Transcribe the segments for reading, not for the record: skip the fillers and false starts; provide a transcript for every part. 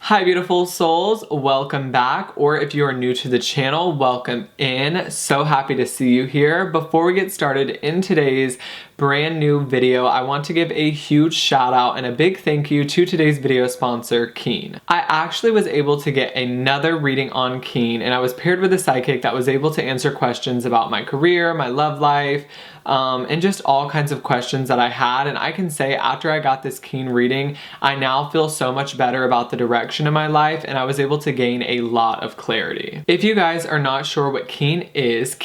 Hi beautiful souls, welcome back, or if you are new to the channel, welcome in. So happy to see you here. Before we get started in today's brand new video, I want to give a huge shout out and a big thank you to today's video sponsor, Keen. I actually was able to get another reading on Keen, and I was paired with a psychic that was able to answer questions about my career, my love life, and just all kinds of questions that I had. And I can say after I got this Keen reading, I now feel so much better about the direction of my life, and I was able to gain a lot of clarity. If you guys are not sure what Keen is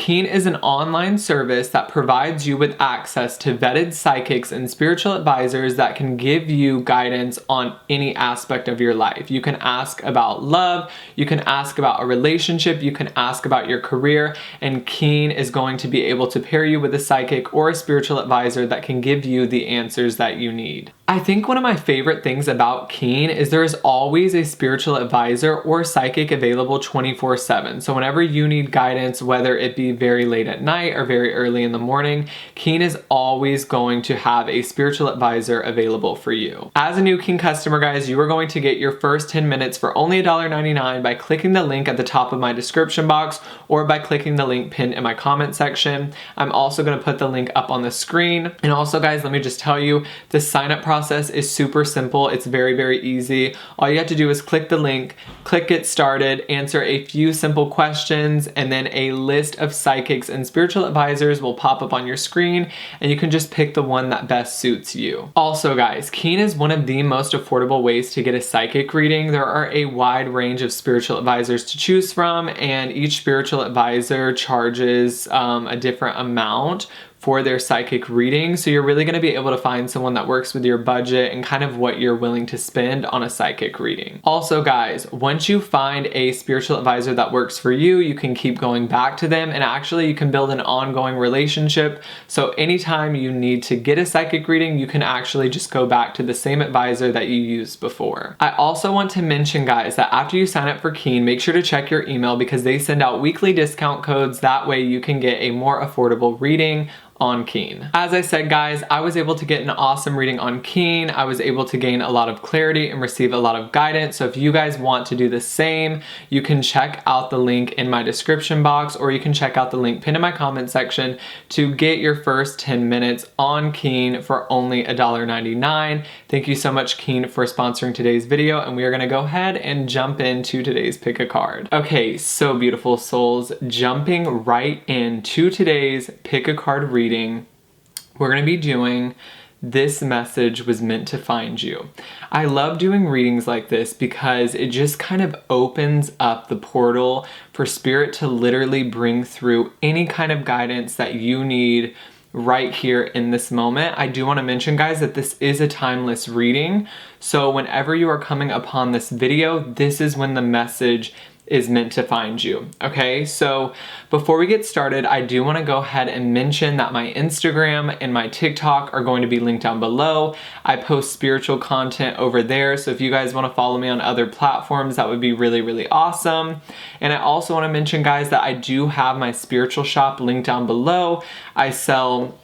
an online service that provides you with access to vetted psychics and spiritual advisors that can give you guidance on any aspect of your life. You can ask about love, you can ask about a relationship, you can ask about your career, and Keen is going to be able to pair you with a psychic or a spiritual advisor that can give you the answers that you need. I think one of my favorite things about Keen is there is always a spiritual advisor or psychic available 24/7. So whenever you need guidance, whether it be very late at night or very early in the morning, Keen is always going to have a spiritual advisor available for you. As a new Keen customer, guys, you are going to get your first 10 minutes for only $1.99 by clicking the link at the top of my description box or by clicking the link pinned in my comment section. I'm also going to put the link up on the screen. And also, guys, let me just tell you, the sign up process is super simple. It's very, very easy. All you have to do is click the link, click get started, answer a few simple questions, and then a list of psychics and spiritual advisors will pop up on your screen, and you can just pick the one that best suits you. Also, guys, Keen is one of the most affordable ways to get a psychic reading. There are a wide range of spiritual advisors to choose from, and each spiritual advisor charges a different amount for their psychic reading. So you're really gonna be able to find someone that works with your budget and kind of what you're willing to spend on a psychic reading. Also, guys, once you find a spiritual advisor that works for you, you can keep going back to them, and actually you can build an ongoing relationship. So anytime you need to get a psychic reading, you can actually just go back to the same advisor that you used before. I also want to mention, guys, that after you sign up for Keen, make sure to check your email because they send out weekly discount codes. That way you can get a more affordable reading on Keen. As I said, guys, I was able to get an awesome reading on Keen. I was able to gain a lot of clarity and receive a lot of guidance. So if you guys want to do the same, you can check out the link in my description box, or you can check out the link pinned in my comment section to get your first 10 minutes on Keen for only $1.99. Thank you so much, Keen, for sponsoring today's video, and we are gonna go ahead and jump into today's pick a card. Okay, so beautiful souls, jumping right into today's pick a card reading, we're going to be doing This Message Was Meant to Find You. I love doing readings like this because it just kind of opens up the portal for Spirit to literally bring through any kind of guidance that you need right here in this moment. I do want to mention, guys, that this is a timeless reading. So whenever you are coming upon this video, this is when the message is meant to find you. Okay, so before we get started, I do want to go ahead and mention that my Instagram and my TikTok are going to be linked down below. I post spiritual content over there, so if you guys want to follow me on other platforms, that would be really, really awesome. And I also want to mention, guys, that I do have my spiritual shop linked down below. I sell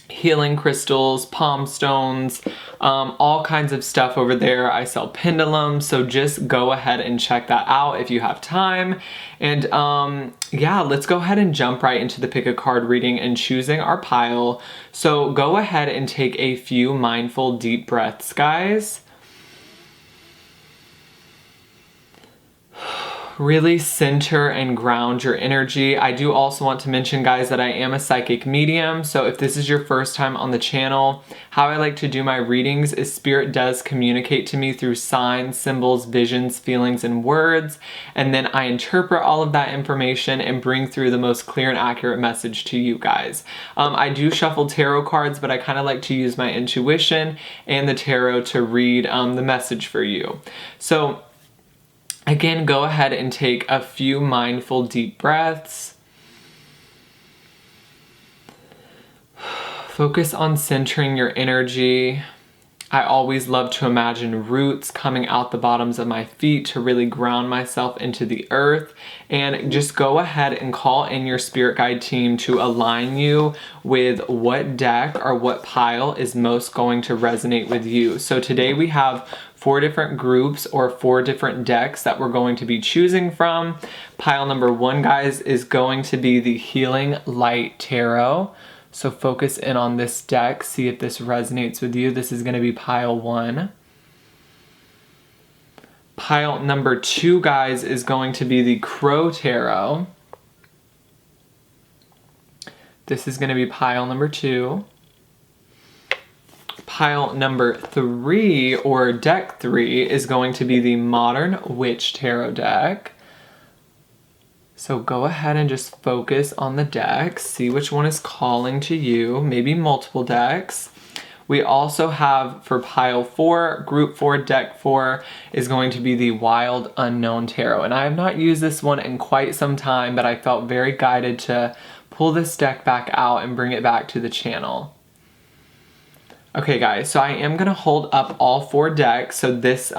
healing crystals, palm stones, all kinds of stuff over there. I sell pendulums, so just go ahead and check that out if you have time. And yeah, let's go ahead and jump right into the pick a card reading and choosing our pile. So go ahead and take a few mindful deep breaths, guys. Really center and ground your energy. I do also want to mention, guys, that I am a psychic medium. So if this is your first time on the channel, how I like to do my readings is Spirit does communicate to me through signs, symbols, visions, feelings, and words. And then I interpret all of that information and bring through the most clear and accurate message to you guys. I do shuffle tarot cards, but I kind of like to use my intuition and the tarot to read the message for you. So again, go ahead and take a few mindful deep breaths. Focus on centering your energy. I always love to imagine roots coming out the bottoms of my feet to really ground myself into the earth. And just go ahead and call in your spirit guide team to align you with what deck or what pile is most going to resonate with you. So today we have 4 different groups or 4 different decks that we're going to be choosing from. Pile number 1, guys, is going to be the Healing Light Tarot. So focus in on this deck, see if this resonates with you. This is going to be pile 1. Pile number 2, guys, is going to be the Crow Tarot. This is going to be pile number 2. Pile number 3, or deck 3, is going to be the Modern Witch Tarot deck. So go ahead and just focus on the decks, see which one is calling to you, maybe multiple decks. We also have, for pile 4, group 4, deck 4, is going to be the Wild Unknown Tarot. And I have not used this one in quite some time, but I felt very guided to pull this deck back out and bring it back to the channel. Okay, guys, so I am going to hold up all 4 decks. So this,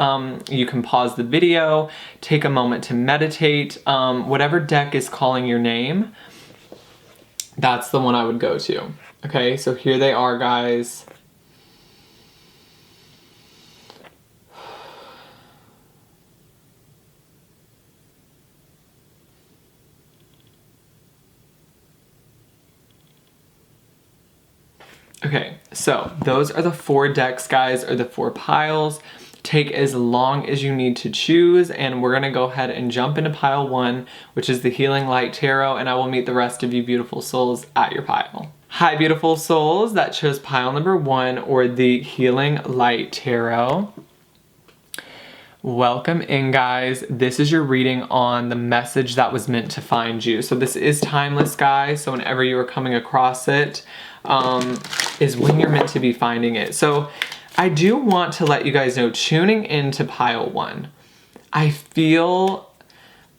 you can pause the video, take a moment to meditate. Whatever deck is calling your name, that's the one I would go to. Okay, so here they are, guys. Okay, so those are the 4 decks, guys, or the 4 piles. Take as long as you need to choose, and we're gonna go ahead and jump into pile 1, which is the Healing Light Tarot, and I will meet the rest of you beautiful souls at your pile. Hi, beautiful souls that chose pile number 1, or the Healing Light Tarot. Welcome in, guys. This is your reading on the message that was meant to find you. So this is timeless, guys, so whenever you are coming across it, is when you're meant to be finding it. So I do want to let you guys know, tuning into pile 1, I feel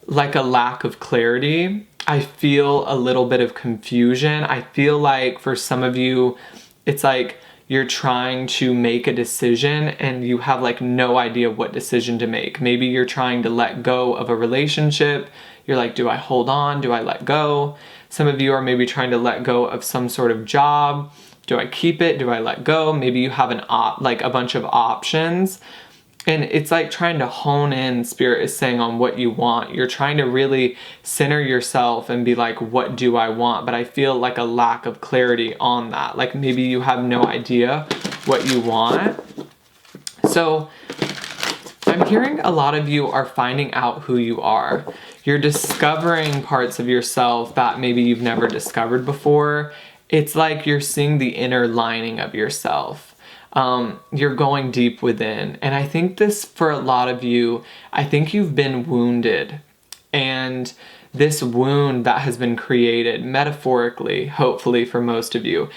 like a lack of clarity. I feel a little bit of confusion. I feel like for some of you, it's like you're trying to make a decision and you have like no idea what decision to make. Maybe you're trying to let go of a relationship. You're like, do I hold on? Do I let go? Some of you are maybe trying to let go of some sort of job. Do I keep it? Do I let go? Maybe you have a bunch of options. And it's like trying to hone in, Spirit is saying, on what you want. You're trying to really center yourself and be like, what do I want? But I feel like a lack of clarity on that. Like maybe you have no idea what you want. So I'm hearing a lot of you are finding out who you are. You're discovering parts of yourself that maybe you've never discovered before. It's like you're seeing the inner lining of yourself. You're going deep within. And I think this, for a lot of you, I think you've been wounded. And this wound that has been created, metaphorically, hopefully for most of you,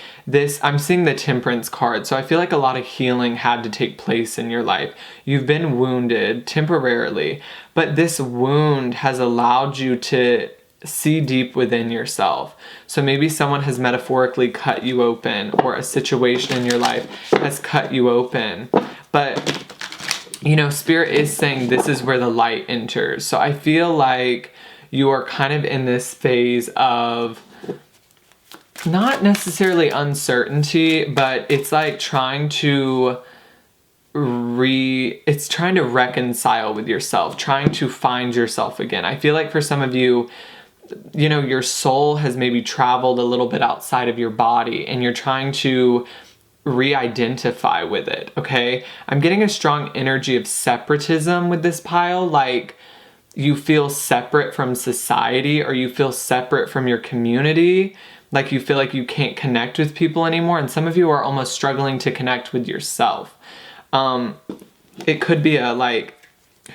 I'm seeing the Temperance card. So I feel like a lot of healing had to take place in your life. You've been wounded temporarily, but this wound has allowed you to see deep within yourself. So maybe someone has metaphorically cut you open, or a situation in your life has cut you open. But, you know, Spirit is saying this is where the light enters. So I feel like you are kind of in this phase of not necessarily uncertainty, but it's like trying to reconcile with yourself, trying to find yourself again. I feel like for some of you, you know, your soul has maybe traveled a little bit outside of your body and you're trying to re-identify with it, okay? I'm getting a strong energy of separatism with this pile, like you feel separate from society, or you feel separate from your community, like you feel like you can't connect with people anymore, and some of you are almost struggling to connect with yourself. It could be a like,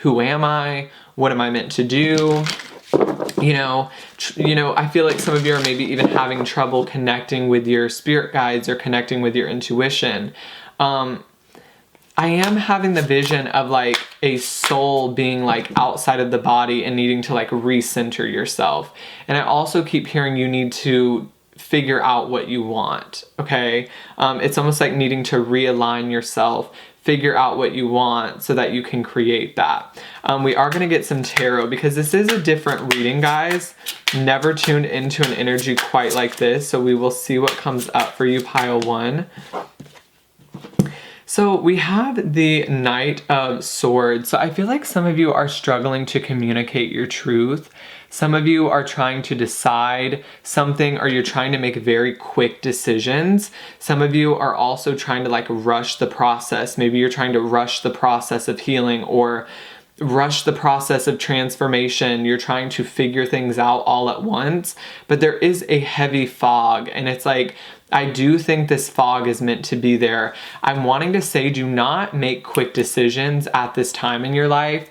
who am I? What am I meant to do? You know, I feel like some of you are maybe even having trouble connecting with your spirit guides or connecting with your intuition. I am having the vision of like a soul being like outside of the body and needing to like recenter yourself. And I also keep hearing you need to figure out what you want, okay? It's almost like needing to realign yourself, figure out what you want so that you can create that. We are going to get some tarot because this is a different reading, guys. Never tuned into an energy quite like this, so we will see what comes up for you, pile 1. So we have the Knight of Swords. So I feel like some of you are struggling to communicate your truth. Some of you are trying to decide something, or you're trying to make very quick decisions. Some of you are also trying to like rush the process. Maybe you're trying to rush the process of healing or rush the process of transformation. You're trying to figure things out all at once, but there is a heavy fog, and it's like, I do think this fog is meant to be there. I'm wanting to say, do not make quick decisions at this time in your life.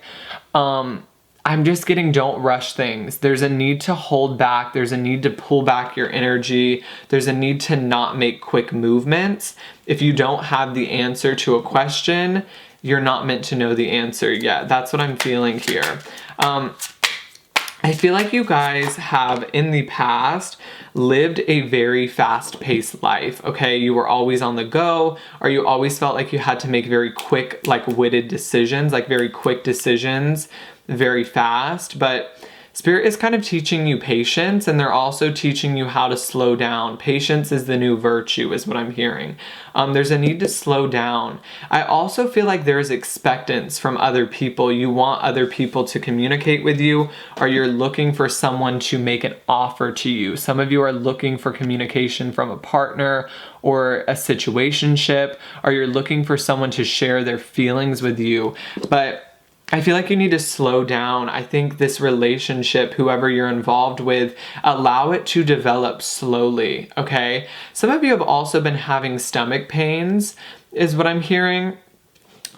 I'm just getting, don't rush things. There's a need to hold back. There's a need to pull back your energy. There's a need to not make quick movements. If you don't have the answer to a question, you're not meant to know the answer yet. That's what I'm feeling here. I feel like you guys have in the past lived a very fast-paced life, okay? You were always on the go, or you always felt like you had to make very quick, like witted decisions, like very quick decisions, very fast. But Spirit is kind of teaching you patience, and they're also teaching you how to slow down. Patience is the new virtue, is what I'm hearing. There's a need to slow down. I also feel like there's expectance from other people. You want other people to communicate with you, or you're looking for someone to make an offer to you. Some of you are looking for communication from a partner or a situationship, or you're looking for someone to share their feelings with you. But I feel like you need to slow down. I think this relationship, whoever you're involved with, allow it to develop slowly, okay? Some of you have also been having stomach pains, is what I'm hearing.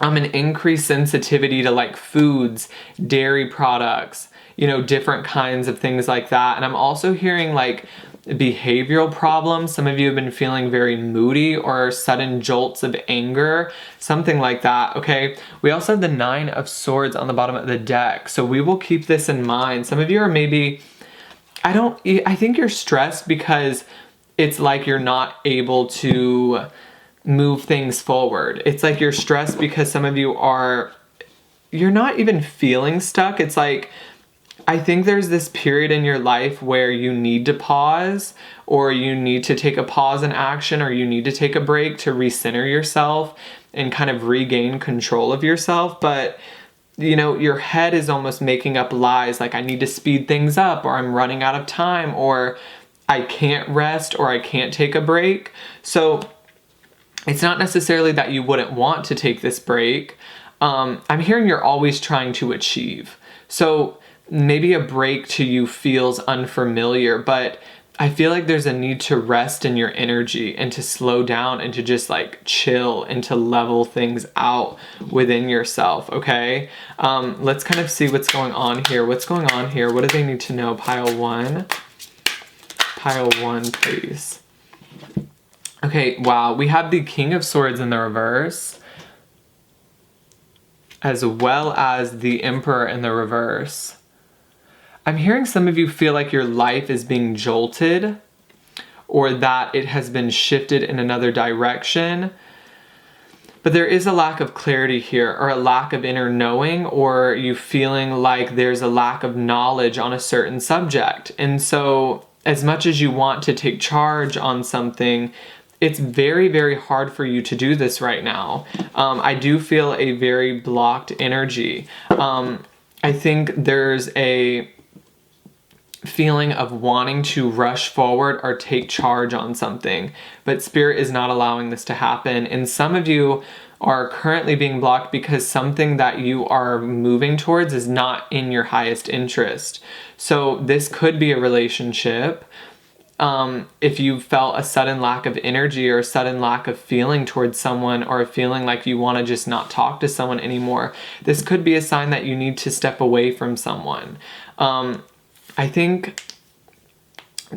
An increased sensitivity to like foods, dairy products, different kinds of things like that. And I'm also hearing like behavioral problems. Some of you have been feeling very moody or sudden jolts of anger, something like that, okay? We also have the Nine of Swords on the bottom of the deck, so we will keep this in mind. Some of you are maybe, I think you're stressed because it's like you're not able to move things forward. It's like you're stressed because some of you you're not even feeling stuck. It's like, I think there's this period in your life where you need to pause, or you need to take a pause in action, or you need to take a break to recenter yourself and kind of regain control of yourself. But, your head is almost making up lies like, I need to speed things up, or I'm running out of time, or I can't rest, or I can't take a break. So it's not necessarily that you wouldn't want to take this break. I'm hearing you're always trying to achieve. So maybe a break to you feels unfamiliar, but I feel like there's a need to rest in your energy and to slow down and to just like chill and to level things out within yourself, okay? Let's kind of see what's going on here. What's going on here? What do they need to know? Pile one. Pile one, please. Okay, wow. We have the King of Swords in the reverse, as well as the Emperor in the reverse. I'm hearing some of you feel like your life is being jolted, or that it has been shifted in another direction. But there is a lack of clarity here, or a lack of inner knowing, or you feeling like there's a lack of knowledge on a certain subject. And so as much as you want to take charge on something, it's very, very hard for you to do this right now. I do feel a very blocked energy. I think there's a feeling of wanting to rush forward or take charge on something, but Spirit is not allowing this to happen. And some of you are currently being blocked because something that you are moving towards is not in your highest interest. So this could be a relationship. If you felt a sudden lack of energy or a sudden lack of feeling towards someone, or a feeling like you want to just not talk to someone anymore, this could be a sign that you need to step away from someone. I think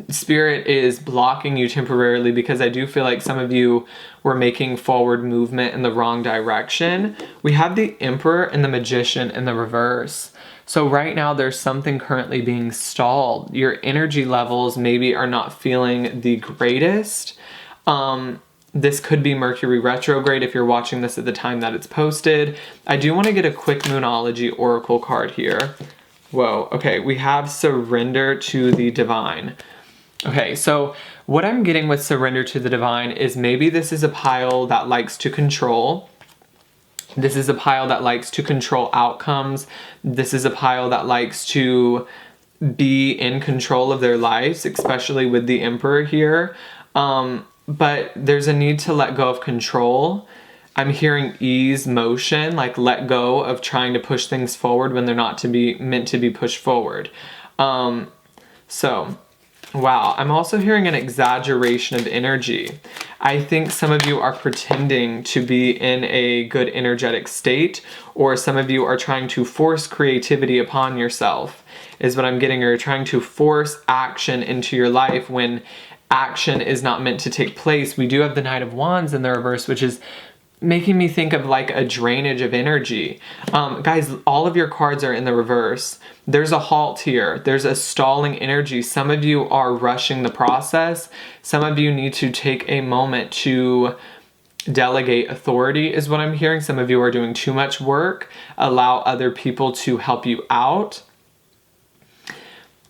Spirit is blocking you temporarily because I do feel like some of you were making forward movement in the wrong direction. We have the Emperor and the Magician in the reverse. So right now there's something currently being stalled. Your energy levels maybe are not feeling the greatest. This could be Mercury retrograde if you're watching this at the time that it's posted. I do want to get a quick Moonology Oracle card here. Whoa, okay, we have Surrender to the Divine. Okay, so what I'm getting with Surrender to the Divine is maybe this is a pile that likes to control. This is a pile that likes to control outcomes. This is a pile that likes to be in control of their lives, especially with the Emperor here. But there's a need to let go of control. I'm hearing ease motion, like let go of trying to push things forward when they're not to be meant to be pushed forward. So, wow. I'm also hearing an exaggeration of energy. I think some of you are pretending to be in a good energetic state, or some of you are trying to force creativity upon yourself, is what I'm getting. Or you're trying to force action into your life when action is not meant to take place. We do have the Knight of Wands in the reverse, which is making me think of like a drainage of energy. Guys, all of your cards are in the reverse. There's a halt here. There's a stalling energy. Some of you are rushing the process. Some of you need to take a moment to delegate authority, is what I'm hearing. Some of you are doing too much work. Allow other people to help you out.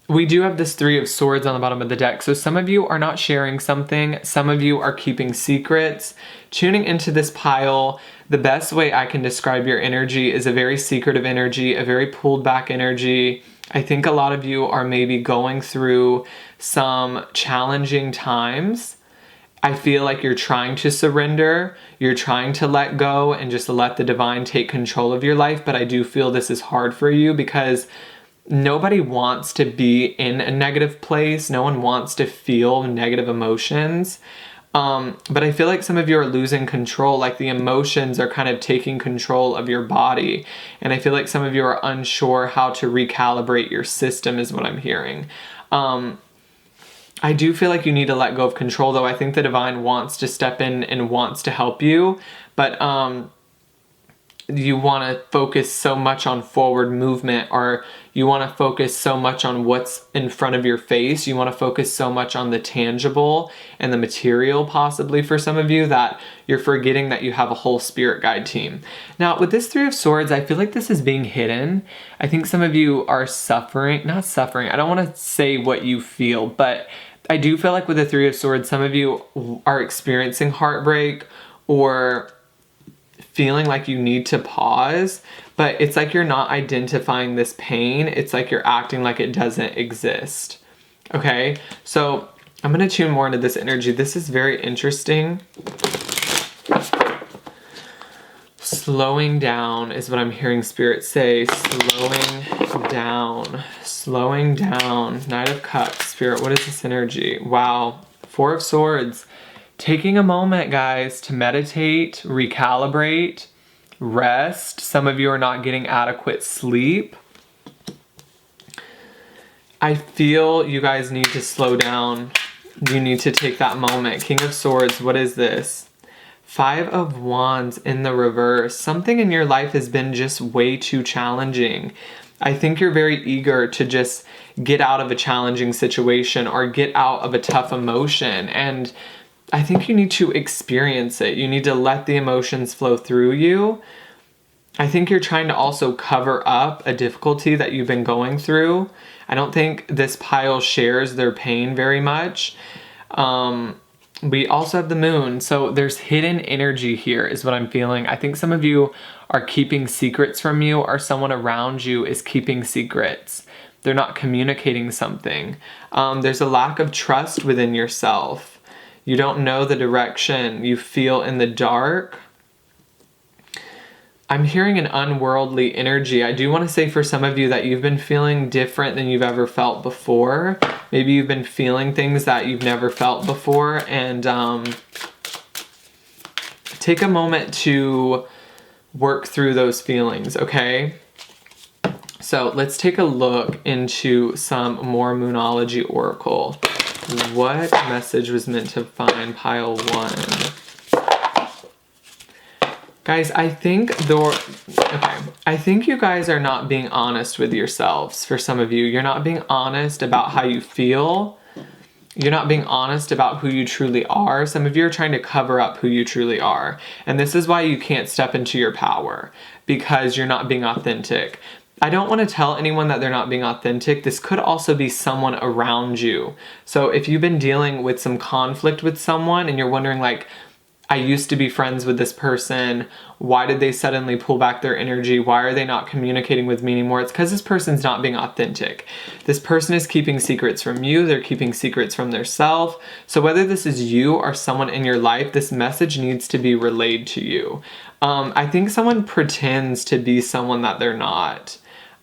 We do have this Three of Swords on the bottom of the deck. So some of you are not sharing something. Some of you are keeping secrets. Tuning into this pile, the best way I can describe your energy is a very secretive energy, a very pulled back energy. I think a lot of you are maybe going through some challenging times. I feel like you're trying to surrender, you're trying to let go and just let the divine take control of your life. But I do feel this is hard for you because nobody wants to be in a negative place. No one wants to feel negative emotions. But I feel like some of you are losing control, like the emotions are kind of taking control of your body. And I feel like some of you are unsure how to recalibrate your system, is what I'm hearing. I do feel like you need to let go of control, though. I think the divine wants to step in and wants to help you, but you want to focus so much on forward movement, or you want to focus so much on what's in front of your face. You want to focus so much on the tangible and the material, possibly for some of you, that you're forgetting that you have a whole spirit guide team. Now, with this Three of Swords, I feel like this is being hidden. I think some of you are suffering, not suffering. I don't want to say what you feel, but I do feel like with the Three of Swords, some of you are experiencing heartbreak or feeling like you need to pause, but it's like you're not identifying this pain. It's like you're acting like it doesn't exist. Okay, so I'm going to tune more into this energy. This is very interesting. Slowing down is what I'm hearing Spirit say. Slowing down. Slowing down. Knight of Cups. Spirit, what is this energy? Wow. Four of Swords. Taking a moment, guys, to meditate, recalibrate, rest. Some of you are not getting adequate sleep. I feel you guys need to slow down. You need to take that moment. King of Swords, what is this? Five of Wands in the reverse. Something in your life has been just way too challenging. I think you're very eager to just get out of a challenging situation or get out of a tough emotion. And I think you need to experience it. You need to let the emotions flow through you. I think you're trying to also cover up a difficulty that you've been going through. I don't think this pile shares their pain very much. We also have the Moon. So there's hidden energy here is what I'm feeling. I think some of you are keeping secrets from you, or someone around you is keeping secrets. They're not communicating something. There's a lack of trust within yourself. You don't know the direction. You feel in the dark. I'm hearing an unworldly energy. I do want to say for some of you that you've been feeling different than you've ever felt before. Maybe you've been feeling things that you've never felt before. And take a moment to work through those feelings, okay? So let's take a look into some more Moonology Oracle. What message was meant to find pile one? Guys, I think you guys are not being honest with yourselves. For some of you, you're not being honest about how you feel. You're not being honest about who you truly are. Some of you are trying to cover up who you truly are. And this is why you can't step into your power, because you're not being authentic. I don't want to tell anyone that they're not being authentic. This could also be someone around you. So if you've been dealing with some conflict with someone and you're wondering like, I used to be friends with this person. Why did they suddenly pull back their energy? Why are they not communicating with me anymore? It's because this person's not being authentic. This person is keeping secrets from you. They're keeping secrets from their self. So whether this is you or someone in your life, this message needs to be relayed to you. I think someone pretends to be someone that they're not.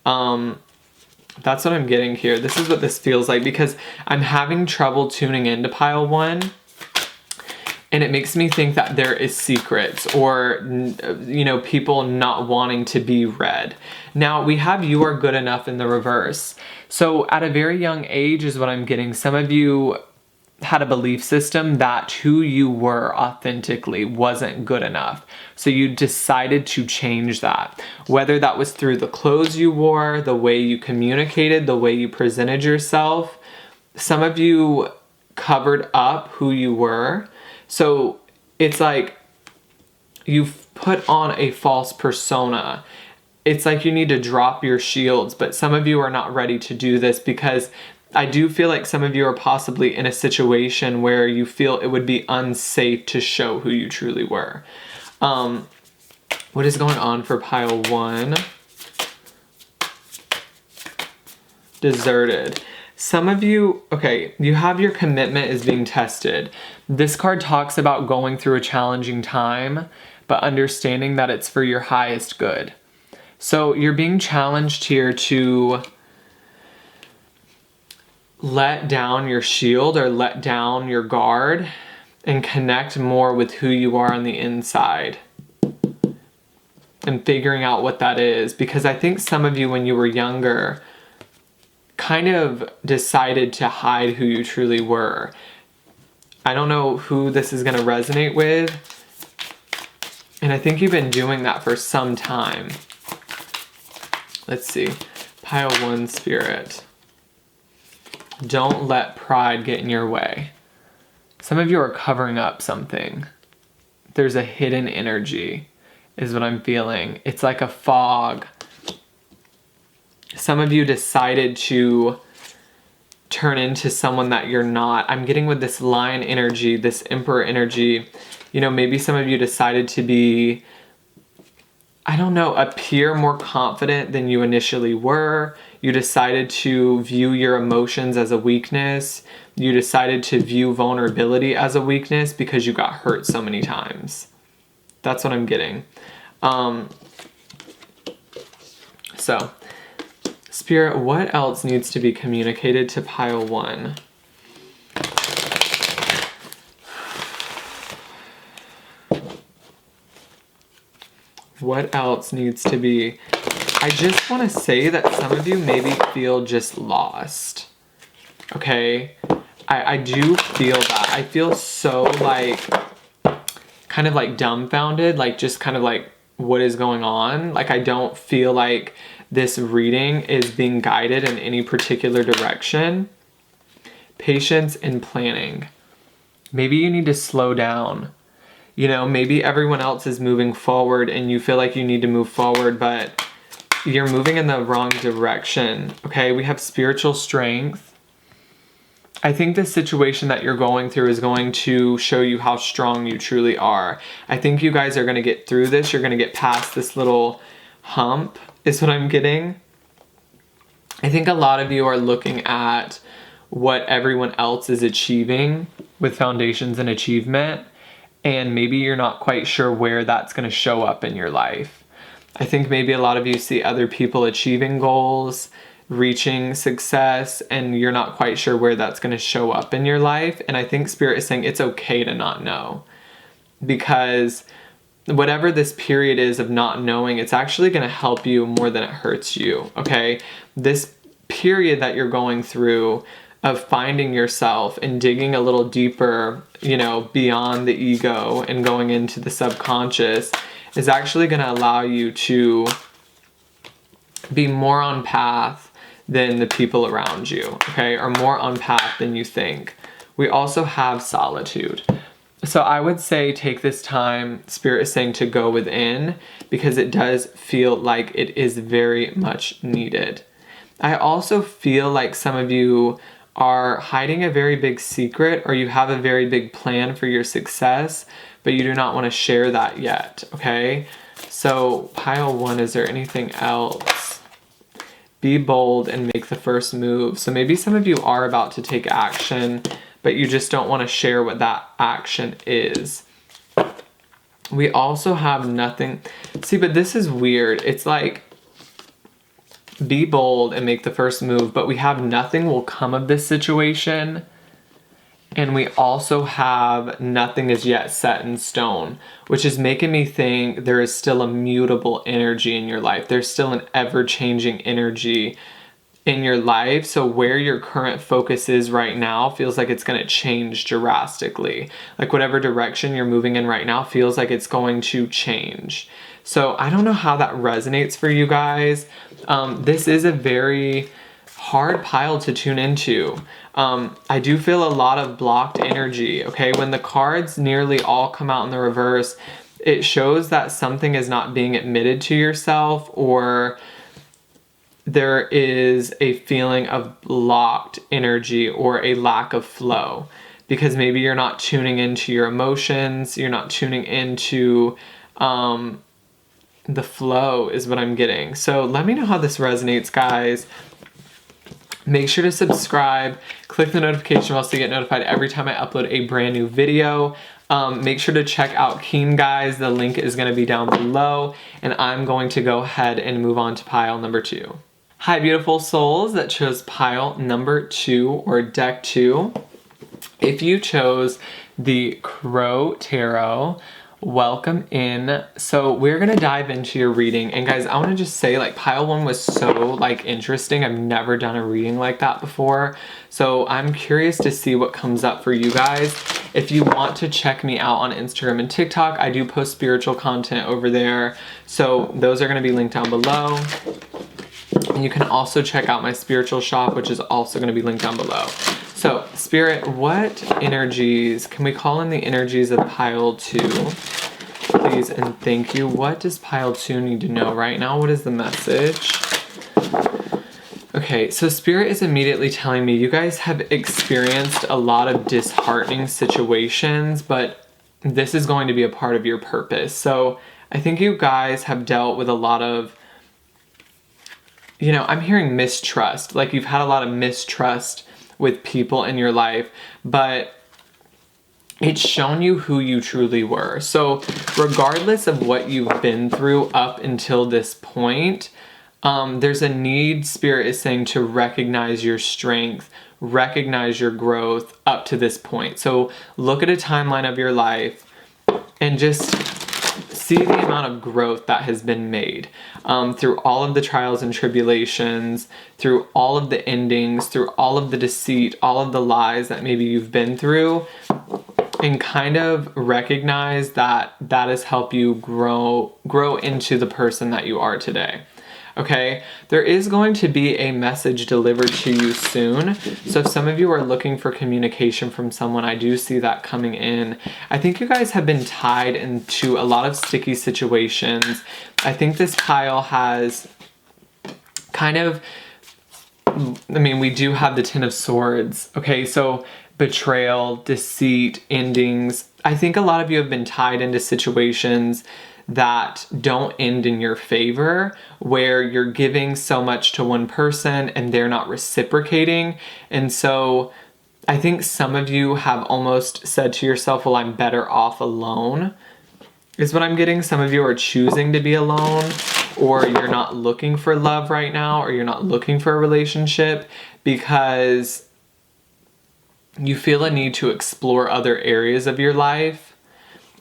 That's what I'm getting here. This is what this feels like, because I'm having trouble tuning into pile 1. And it makes me think that there is secrets or, people not wanting to be read. Now, we have you are good enough in the reverse. So at a very young age is what I'm getting. Some of you had a belief system that who you were authentically wasn't good enough. So you decided to change that. Whether that was through the clothes you wore, the way you communicated, the way you presented yourself. Some of you covered up who you were. So it's like you've put on a false persona. It's like you need to drop your shields, but some of you are not ready to do this, because I do feel like some of you are possibly in a situation where you feel it would be unsafe to show who you truly were. What is going on for pile 1? Deserted. Some of you, okay, you have your commitment is being tested. This card talks about going through a challenging time, but understanding that it's for your highest good. So you're being challenged here to let down your shield or let down your guard and connect more with who you are on the inside and figuring out what that is. Because I think some of you, when you were younger, kind of decided to hide who you truly were. I don't know who this is going to resonate with. And I think you've been doing that for some time. Let's see. Pile 1, Spirit. Don't let pride get in your way. Some of you are covering up something. There's a hidden energy, is what I'm feeling. It's like a fog. Some of you decided to turn into someone that you're not. I'm getting with this Lion energy, this Emperor energy. Maybe some of you decided to be, appear more confident than you initially were. You decided to view your emotions as a weakness. You decided to view vulnerability as a weakness because you got hurt so many times. That's what I'm getting. So, Spirit, what else needs to be communicated to pile 1? What else needs to be? I just want to say that some of you maybe feel just lost. Okay? I do feel that. I feel so kind of dumbfounded, just kind of what is going on? I don't feel like this reading is being guided in any particular direction. Patience and planning. Maybe you need to slow down. Maybe everyone else is moving forward and you feel like you need to move forward, but you're moving in the wrong direction. Okay, we have spiritual strength. I think the situation that you're going through is going to show you how strong you truly are. I think you guys are going to get through this. You're going to get past this little hump, is what I'm getting. I think a lot of you are looking at what everyone else is achieving with foundations and achievement, and maybe you're not quite sure where that's going to show up in your life. I think maybe a lot of you see other people achieving goals, reaching success, and you're not quite sure where that's going to show up in your life. And I think Spirit is saying it's okay to not know, because whatever this period is of not knowing, it's actually going to help you more than it hurts you. Okay, this period that you're going through of finding yourself and digging a little deeper, beyond the ego and going into the subconscious, is actually going to allow you to be more on path than the people around you, okay? Or more on path than you think. We also have solitude. So I would say take this time, Spirit is saying, to go within, because it does feel like it is very much needed. I also feel like some of you are hiding a very big secret, or you have a very big plan for your success, but but you do not want to share that yet, okay? So pile 1, is there anything else? Be bold and make the first move. So maybe some of you are about to take action, but you just don't want to share what that action is. We also have nothing. See, but this is weird. It's like, be bold and make the first move, but we have nothing will come of this situation. And we also have nothing is yet set in stone, which is making me think there is still a mutable energy in your life. There's still an ever-changing energy in your life. So where your current focus is right now feels like it's going to change drastically. Like whatever direction you're moving in right now feels like it's going to change. So I don't know how that resonates for you guys. This is a very hard pile to tune into. I do feel a lot of blocked energy, okay? When the cards nearly all come out in the reverse, it shows that something is not being admitted to yourself, or there is a feeling of blocked energy or a lack of flow, because maybe you're not tuning into your emotions, you're not tuning into the flow is what I'm getting. So let me know how this resonates, guys. Make sure to subscribe, click the notification bell so you get notified every time I upload a brand new video. Make sure to check out Keen, guys. The link is going to be down below, and I'm going to go ahead and move on to pile number 2. Hi, beautiful souls that chose pile number 2 or deck 2. If you chose the Crow Tarot, welcome in. So we're gonna dive into your reading, and guys, I want to just say, like, pile 1 was so like interesting. I've never done a reading like that before, so I'm curious to see what comes up for you guys. If you want to check me out on Instagram and TikTok, I do post spiritual content over there, so those are going to be linked down below. And you can also check out my spiritual shop, which is also going to be linked down below. So, Spirit, what energies, can we call in the energies of pile 2? Please and thank you. What does pile 2 need to know right now? What is the message? Okay, so Spirit is immediately telling me you guys have experienced a lot of disheartening situations, but this is going to be a part of your purpose. So I think you guys have dealt with a lot of, you know, I'm hearing mistrust. Like, you've had a lot of mistrust with people in your life, but it's shown you who you truly were. So regardless of what you've been through up until this point, there's a need, Spirit is saying, to recognize your strength, recognize your growth up to this point. So look at a timeline of your life and just see the amount of growth that has been made through all of the trials and tribulations, through all of the endings, through all of the deceit, all of the lies that maybe you've been through, and kind of recognize that that has helped you grow into the person that you are today. Okay, there is going to be a message delivered to you soon. So if some of you are looking for communication from someone, I do see that coming in. I think you guys have been tied into a lot of sticky situations. I think this pile has kind of, I mean, we do have the Ten of Swords. Okay, so betrayal, deceit, endings. I think a lot of you have been tied into situations that don't end in your favor, where you're giving so much to one person and they're not reciprocating. And so I think some of you have almost said to yourself, well, I'm better off alone, is what I'm getting. Some of you are choosing to be alone, or you're not looking for love right now, or you're not looking for a relationship because you feel a need to explore other areas of your life.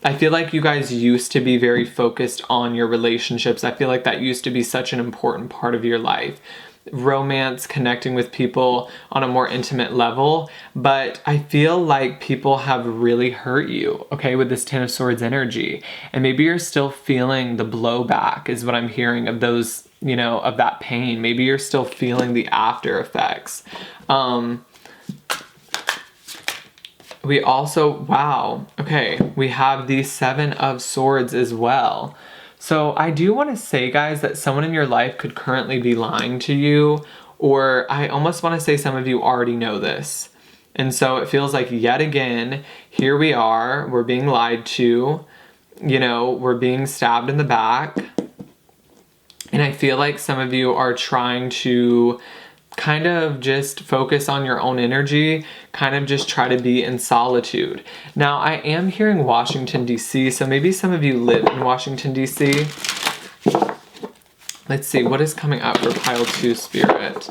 I feel like you guys used to be very focused on your relationships. I feel like that used to be such an important part of your life. Romance, connecting with people on a more intimate level. But I feel like people have really hurt you, okay, with this Ten of Swords energy. And maybe you're still feeling the blowback, is what I'm hearing, of those, you know, of that pain. Maybe you're still feeling the after effects. We also, wow, okay, we have the Seven of Swords as well. So I do want to say, guys, that someone in your life could currently be lying to you, or I almost want to say some of you already know this. And so it feels like yet again, here we are, we're being lied to, we're being stabbed in the back. And I feel like some of you are trying to kind of just focus on your own energy, kind of just try to be in solitude. Now, I am hearing Washington, D.C., so maybe some of you live in Washington, D.C. Let's see, what is coming up for pile 2, Spirit?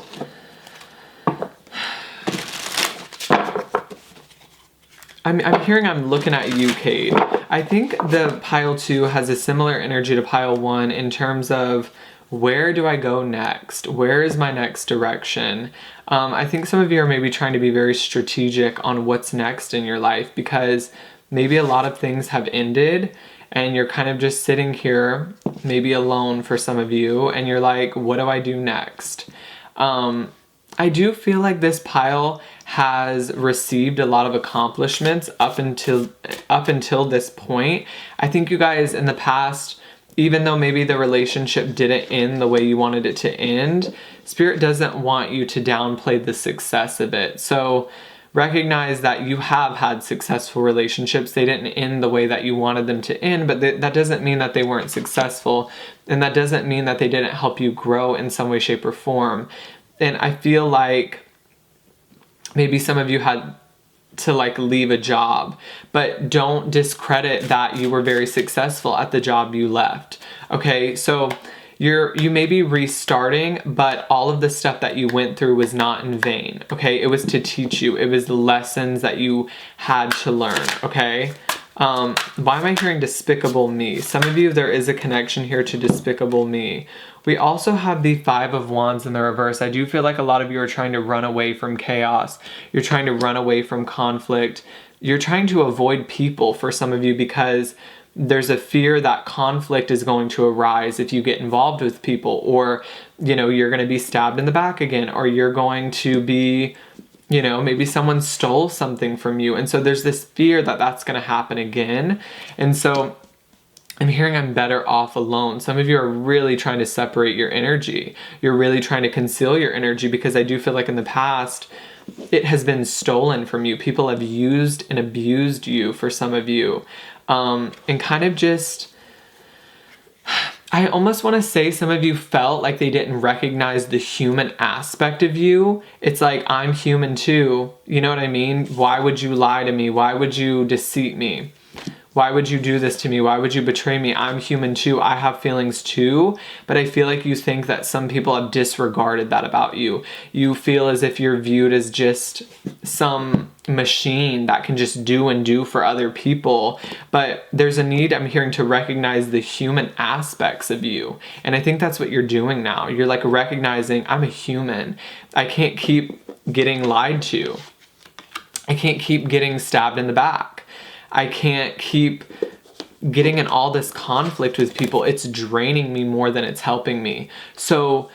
I'm hearing, I'm looking at you, Kate. I think the pile 2 has a similar energy to pile 1 in terms of where do I go next? Where is my next direction? I think some of you are maybe trying to be very strategic on what's next in your life because maybe a lot of things have ended and you're kind of just sitting here, maybe alone for some of you, and you're like, what do I do next? I do feel like this pile has received a lot of accomplishments up until this point. I think you guys in the past, even though maybe the relationship didn't end the way you wanted it to end, Spirit doesn't want you to downplay the success of it. So recognize that you have had successful relationships. They didn't end the way that you wanted them to end, but that doesn't mean that they weren't successful. And that doesn't mean that they didn't help you grow in some way, shape, or form. And I feel like maybe some of you had to leave a job, but don't discredit that you were very successful at the job you left. Okay, so you may be restarting, but all of the stuff that you went through was not in vain. Okay, it was to teach you. It was the lessons that you had to learn. Okay. Why am I hearing Despicable Me? Some of you, there is a connection here to Despicable Me. We also have the 5 of Wands in the reverse. I do feel like a lot of you are trying to run away from chaos. You're trying to run away from conflict. You're trying to avoid people for some of you because there's a fear that conflict is going to arise if you get involved with people, or, you're going to be stabbed in the back again, or you're going to be, maybe someone stole something from you. And so there's this fear that that's going to happen again. And so I'm hearing I'm better off alone. Some of you are really trying to separate your energy. You're really trying to conceal your energy because I do feel like in the past, it has been stolen from you. People have used and abused you for some of you. And kind of just, I almost want to say some of you felt like they didn't recognize the human aspect of you. It's like, I'm human too. You know what I mean? Why would you lie to me? Why would you deceive me? Why would you do this to me? Why would you betray me? I'm human too. I have feelings too. But I feel like you think that some people have disregarded that about you. You feel as if you're viewed as just some machine that can just do and do for other people. But there's a need, I'm hearing, to recognize the human aspects of you. And I think that's what you're doing now. You're recognizing, I'm a human. I can't keep getting lied to. I can't keep getting stabbed in the back. I can't keep getting in all this conflict with people. It's draining me more than it's helping me. So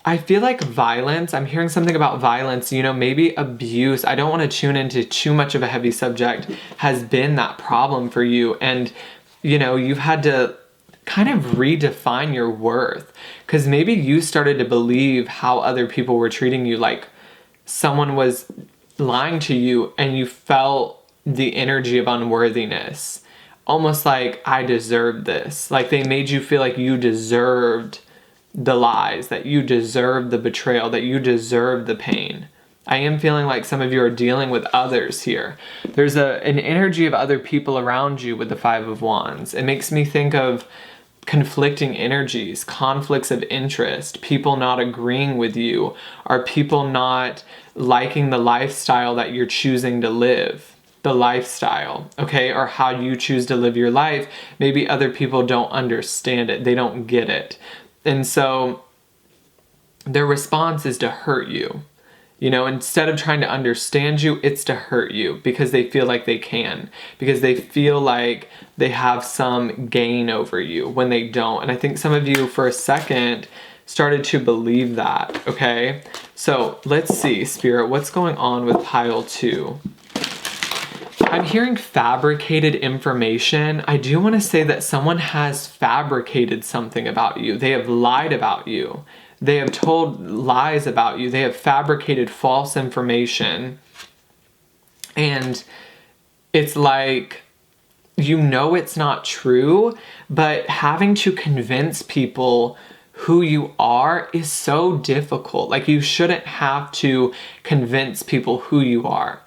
I feel like violence, I'm hearing something about violence, maybe abuse. I don't want to tune into too much of a heavy subject, has been that problem for you. And, you've had to kind of redefine your worth because maybe you started to believe how other people were treating you, like someone was lying to you and you felt the energy of unworthiness, almost like I deserved this. Like they made you feel like you deserved the lies, that you deserved the betrayal, that you deserved the pain. I am feeling like some of you are dealing with others here. There's an energy of other people around you with the 5 of Wands. It makes me think of conflicting energies, conflicts of interest, people not agreeing with you, are people not liking the lifestyle that you're choosing to live. The lifestyle, okay, or how you choose to live your life. Maybe other people don't understand it. They don't get it. And so their response is to hurt you. Instead of trying to understand you, it's to hurt you because they feel like they can, because they feel like they have some gain over you when they don't. And I think some of you for a second started to believe that, okay? So let's see, Spirit, what's going on with pile 2? I'm hearing fabricated information. I do want to say that someone has fabricated something about you. They have lied about you. They have told lies about you. They have fabricated false information. And it's like, you know it's not true, but having to convince people who you are is so difficult. Like, you shouldn't have to convince people who you are,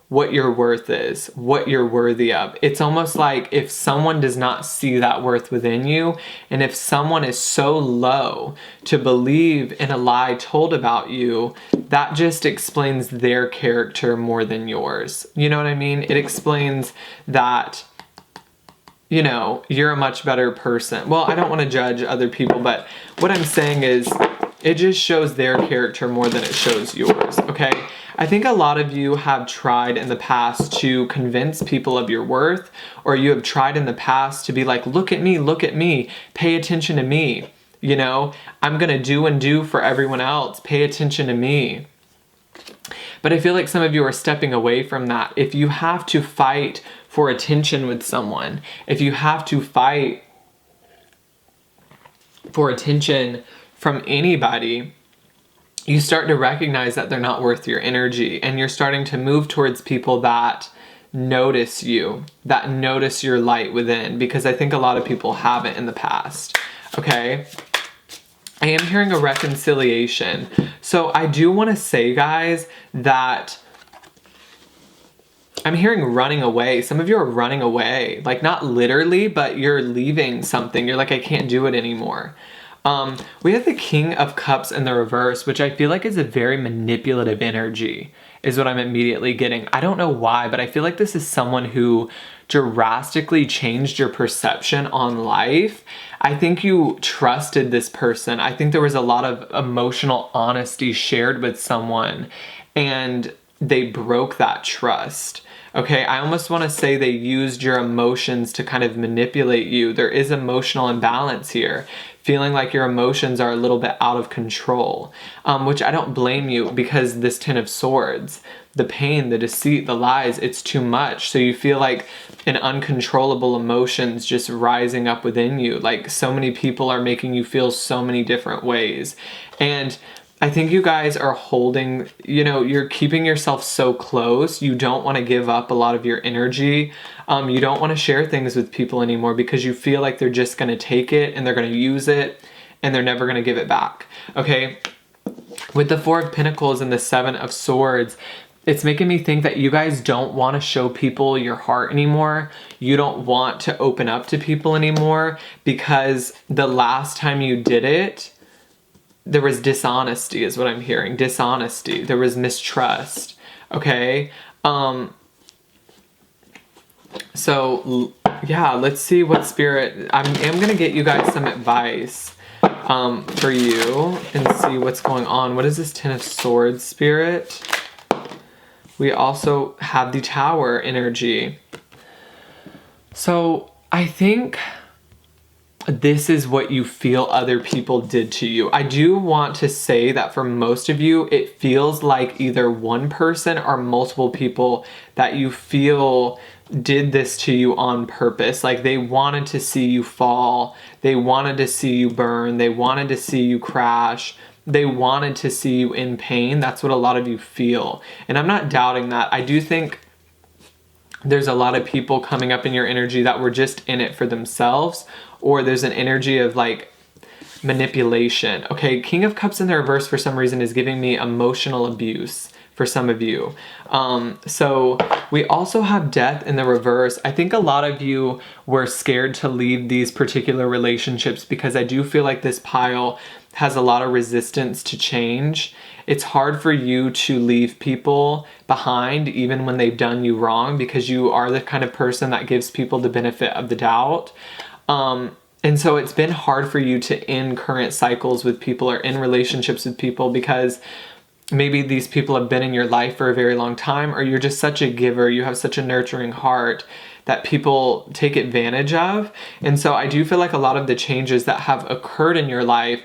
what your worth is, what you're worthy of. It's almost like if someone does not see that worth within you, and if someone is so low to believe in a lie told about you, that just explains their character more than yours. You know what I mean? It explains that, you know, you're a much better person. Well, I don't want to judge other people, but what I'm saying is it just shows their character more than it shows yours, okay? I think a lot of you have tried in the past to convince people of your worth, or you have tried in the past to be like, look at me, pay attention to me. You know, I'm gonna do and do for everyone else, pay attention to me. But I feel like some of you are stepping away from that. If you have to fight for attention with someone, if you have to fight for attention from anybody, you start to recognize that they're not worth your energy, and you're starting to move towards people that notice you, that notice your light within, because I think a lot of people haven't in the past, okay? I am hearing a reconciliation. So I do want to say, guys, that I'm hearing running away. Some of you are running away, like not literally, but you're leaving something. You're like, I can't do it anymore. We have the King of Cups in the reverse, which I feel like is a very manipulative energy, is what I'm immediately getting. I don't know why, but I feel like this is someone who drastically changed your perception on life. I think you trusted this person. I think there was a lot of emotional honesty shared with someone, and they broke that trust. Okay, I almost want to say they used your emotions to kind of manipulate you. There is emotional imbalance here, feeling like your emotions are a little bit out of control, which I don't blame you, because this Ten of Swords, the pain, the deceit, the lies, it's too much. So you feel like an uncontrollable emotions just rising up within you. Like, so many people are making you feel so many different ways. And I think you guys are holding, you know, you're keeping yourself so close. You don't want to give up a lot of your energy. You don't want to share things with people anymore because you feel like they're just going to take it and they're going to use it and they're never going to give it back. Okay. With the Four of Pentacles and the Seven of Swords, it's making me think that you guys don't want to show people your heart anymore. You don't want to open up to people anymore, because the last time you did it, there was dishonesty, is what I'm hearing. Dishonesty. There was mistrust. Okay. So yeah, let's see what spirit, I am going to get you guys some advice, for you, and see what's going on. What is this Ten of Swords spirit? We also have the Tower energy. So I think this is what you feel other people did to you. I do want to say that for most of you, it feels like either one person or multiple people that you feel did this to you on purpose. Like, they wanted to see you fall. They wanted to see you burn. They wanted to see you crash. They wanted to see you in pain. That's what a lot of you feel. And I'm not doubting that. I do think there's a lot of people coming up in your energy that were just in it for themselves, or there's an energy of like manipulation. Okay, King of Cups in the reverse for some reason is giving me emotional abuse for some of you. So we also have Death in the reverse. I think a lot of you were scared to leave these particular relationships because I do feel like this pile has a lot of resistance to change. It's hard for you to leave people behind even when they've done you wrong, because you are the kind of person that gives people the benefit of the doubt. And so it's been hard for you to end current cycles with people or in relationships with people, because maybe these people have been in your life for a very long time, or you're just such a giver, you have such a nurturing heart that people take advantage of. And so I do feel like a lot of the changes that have occurred in your life,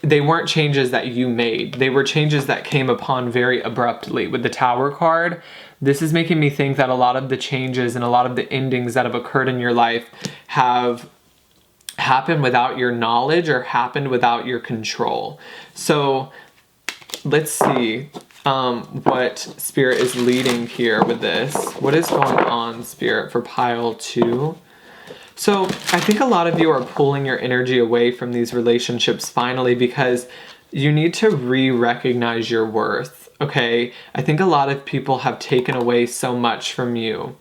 they weren't changes that you made. They were changes that came upon very abruptly. With the Tower card, this is making me think that a lot of the changes and a lot of the endings that have occurred in your life have happened without your knowledge or happened without your control. So let's see what Spirit is leading here with this. What is going on, Spirit, for pile 2? So I think a lot of you are pulling your energy away from these relationships finally because you need to re-recognize your worth, okay? I think a lot of people have taken away so much from you.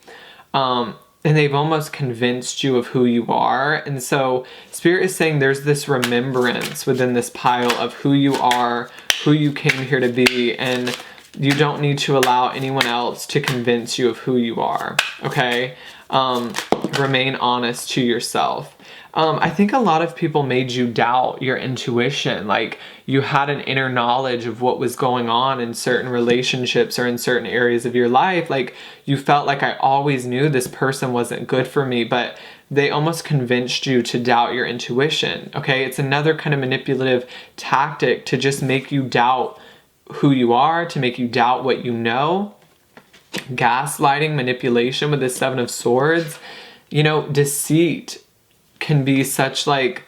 And they've almost convinced you of who you are. And so Spirit is saying there's this remembrance within this pile of who you are, who you came here to be, and you don't need to allow anyone else to convince you of who you are, okay? Remain honest to yourself. I think a lot of people made you doubt your intuition. Like you had an inner knowledge of what was going on in certain relationships or in certain areas of your life. Like you felt like I always knew this person wasn't good for me, but they almost convinced you to doubt your intuition. Okay, it's another kind of manipulative tactic to just make you doubt who you are, to make you doubt what you know. Gaslighting, manipulation with the 7 of Swords. You know, deceit can be such like,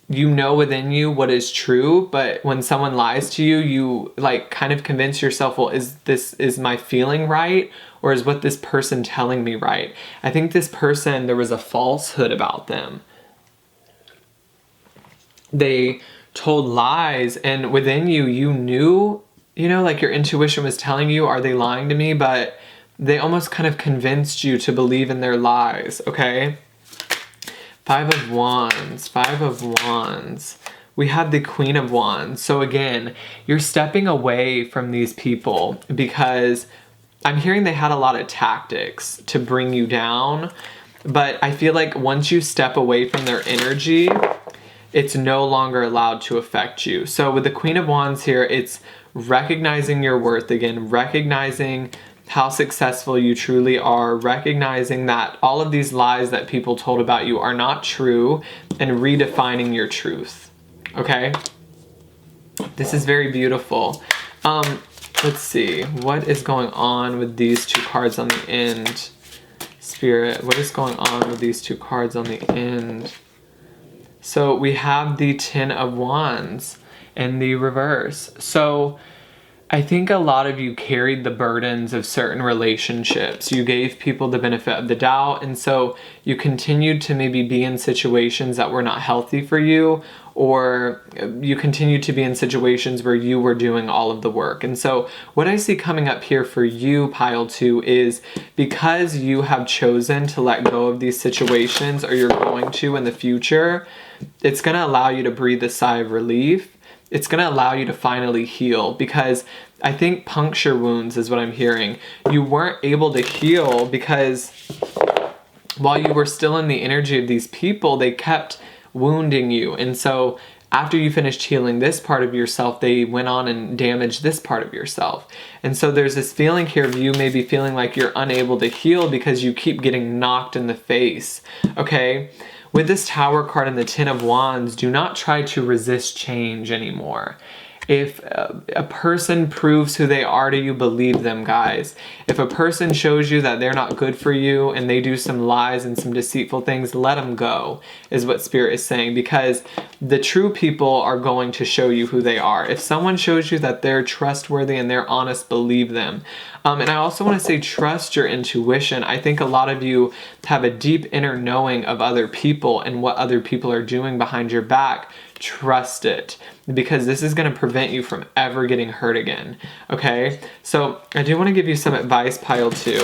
you know within you what is true, but when someone lies to you, you like kind of convince yourself, well, is my feeling right? Or is what this person telling me right? I think this person, there was a falsehood about them. They told lies, and within you, you knew, you know, like your intuition was telling you, are they lying to me? But they almost kind of convinced you to believe in their lies, okay? 5 of Wands, 5 of Wands. We have the Queen of Wands. So again, you're stepping away from these people because I'm hearing they had a lot of tactics to bring you down. But I feel like once you step away from their energy, it's no longer allowed to affect you. So with the Queen of Wands here, it's recognizing your worth again, recognizing how successful you truly are, recognizing that all of these lies that people told about you are not true, and redefining your truth, okay? This is very beautiful. Let's see, what is going on with these 2 cards on the end? Spirit, what is going on with these 2 cards on the end? So we have the 10 of Wands in the reverse. So I think a lot of you carried the burdens of certain relationships. You gave people the benefit of the doubt, and so you continued to maybe be in situations that were not healthy for you, or you continued to be in situations where you were doing all of the work. And so what I see coming up here for you, pile 2, is because you have chosen to let go of these situations, or you're going to in the future, it's going to allow you to breathe a sigh of relief. It's going to allow you to finally heal, because I think puncture wounds is what I'm hearing. You weren't able to heal because while you were still in the energy of these people, they kept wounding you. And so after you finished healing this part of yourself, they went on and damaged this part of yourself. And so there's this feeling here of you maybe feeling like you're unable to heal because you keep getting knocked in the face, okay? With this Tower card and the 10 of Wands, do not try to resist change anymore. If a person proves who they are to you, believe them, guys. If a person shows you that they're not good for you and they do some lies and some deceitful things, let them go, is what Spirit is saying, because the true people are going to show you who they are. If someone shows you that they're trustworthy and they're honest, believe them. And I also want to say trust your intuition. I think a lot of you have a deep inner knowing of other people and what other people are doing behind your back. Trust it, because this is going to prevent you from ever getting hurt again, okay? So I do want to give you some advice, pile 2,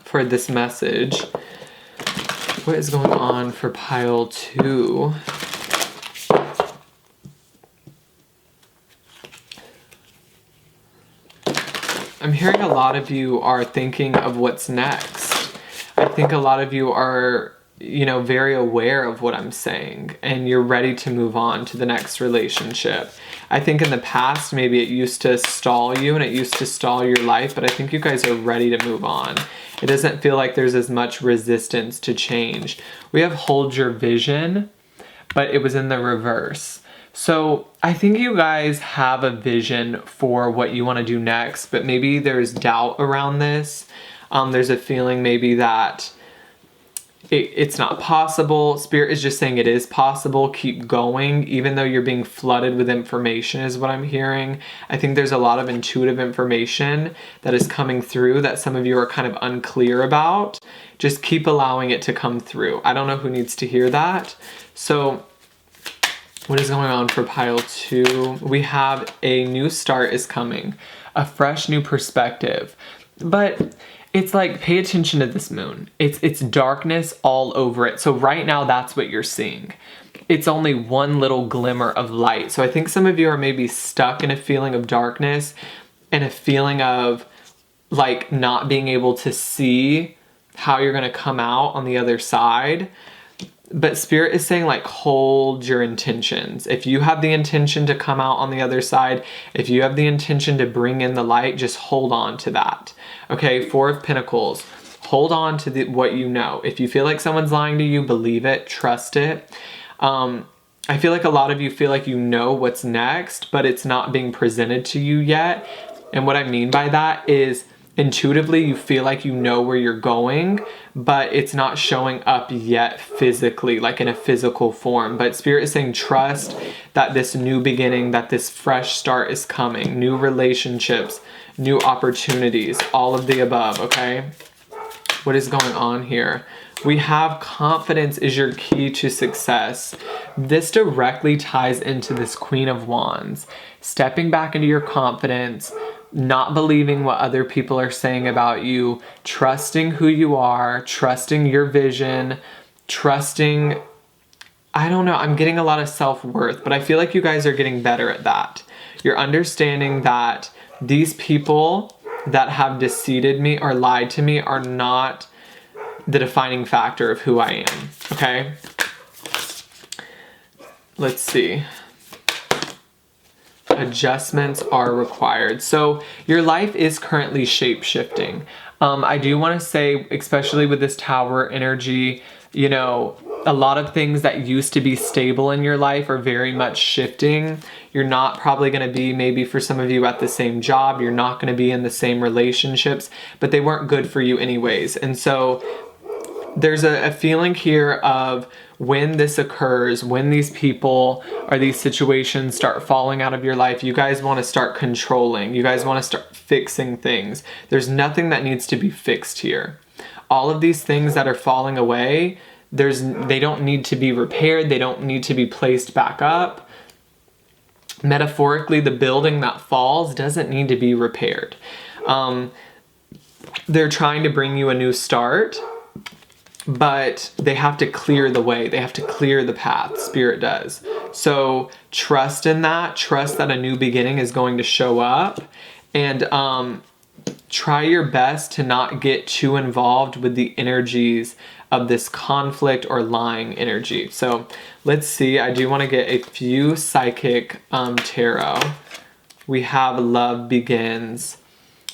for this message. What is going on for pile 2? I'm hearing a lot of you are thinking of what's next. I think a lot of you are, you know, very aware of what I'm saying, and you're ready to move on to the next relationship. I think in the past, maybe it used to stall you and it used to stall your life, but I think you guys are ready to move on. It doesn't feel like there's as much resistance to change. We have hold your vision, but it was in the reverse. So I think you guys have a vision for what you want to do next, but maybe there's doubt around this. There's a feeling maybe that it's not possible. Spirit is just saying it is possible. Keep going, even though you're being flooded with information is what I'm hearing. I think there's a lot of intuitive information that is coming through that some of you are kind of unclear about. Just keep allowing it to come through. I don't know who needs to hear that. So what is going on for pile 2? We have a new start is coming, a fresh new perspective. But it's like, pay attention to this moon. It's darkness all over it. So right now, that's what you're seeing. It's only one little glimmer of light. So I think some of you are maybe stuck in a feeling of darkness and a feeling of like not being able to see how you're going to come out on the other side. But Spirit is saying, like, hold your intentions. If you have the intention to come out on the other side, if you have the intention to bring in the light, just hold on to that. Okay, 4 of Pentacles. Hold on to what you know. If you feel like someone's lying to you, believe it, trust it. I feel like a lot of you feel like you know what's next, but it's not being presented to you yet. And what I mean by that is, intuitively, you feel like you know where you're going, but it's not showing up yet physically, like in a physical form. But Spirit is saying, trust that this new beginning, that this fresh start is coming, new relationships, new opportunities, all of the above, okay? What is going on here? We have confidence is your key to success. This directly ties into this Queen of Wands. Stepping back into your confidence, not believing what other people are saying about you, trusting who you are, trusting your vision, trusting, I don't know, I'm getting a lot of self-worth, but I feel like you guys are getting better at that. You're understanding that these people that have deceived me or lied to me are not the defining factor of who I am, okay? Let's see. Adjustments are required. So your life is currently shape-shifting. I do want to say, especially with this Tower energy, you know, a lot of things that used to be stable in your life are very much shifting. You're not probably going to be, maybe for some of you, at the same job. You're not going to be in the same relationships, but they weren't good for you anyways. And so there's a feeling here of when this occurs, when these people or these situations start falling out of your life, you guys want to start controlling. You guys want to start fixing things. There's nothing that needs to be fixed here. All of these things that are falling away, they don't need to be repaired. They don't need to be placed back up. Metaphorically, the building that falls doesn't need to be repaired. They're trying to bring you a new start, but they have to clear the way. They have to clear the path. Spirit does. So trust in that. Trust that a new beginning is going to show up. And try your best to not get too involved with the energies of this conflict or lying energy. So let's see. I do want to get a few psychic tarot. We have Love Begins.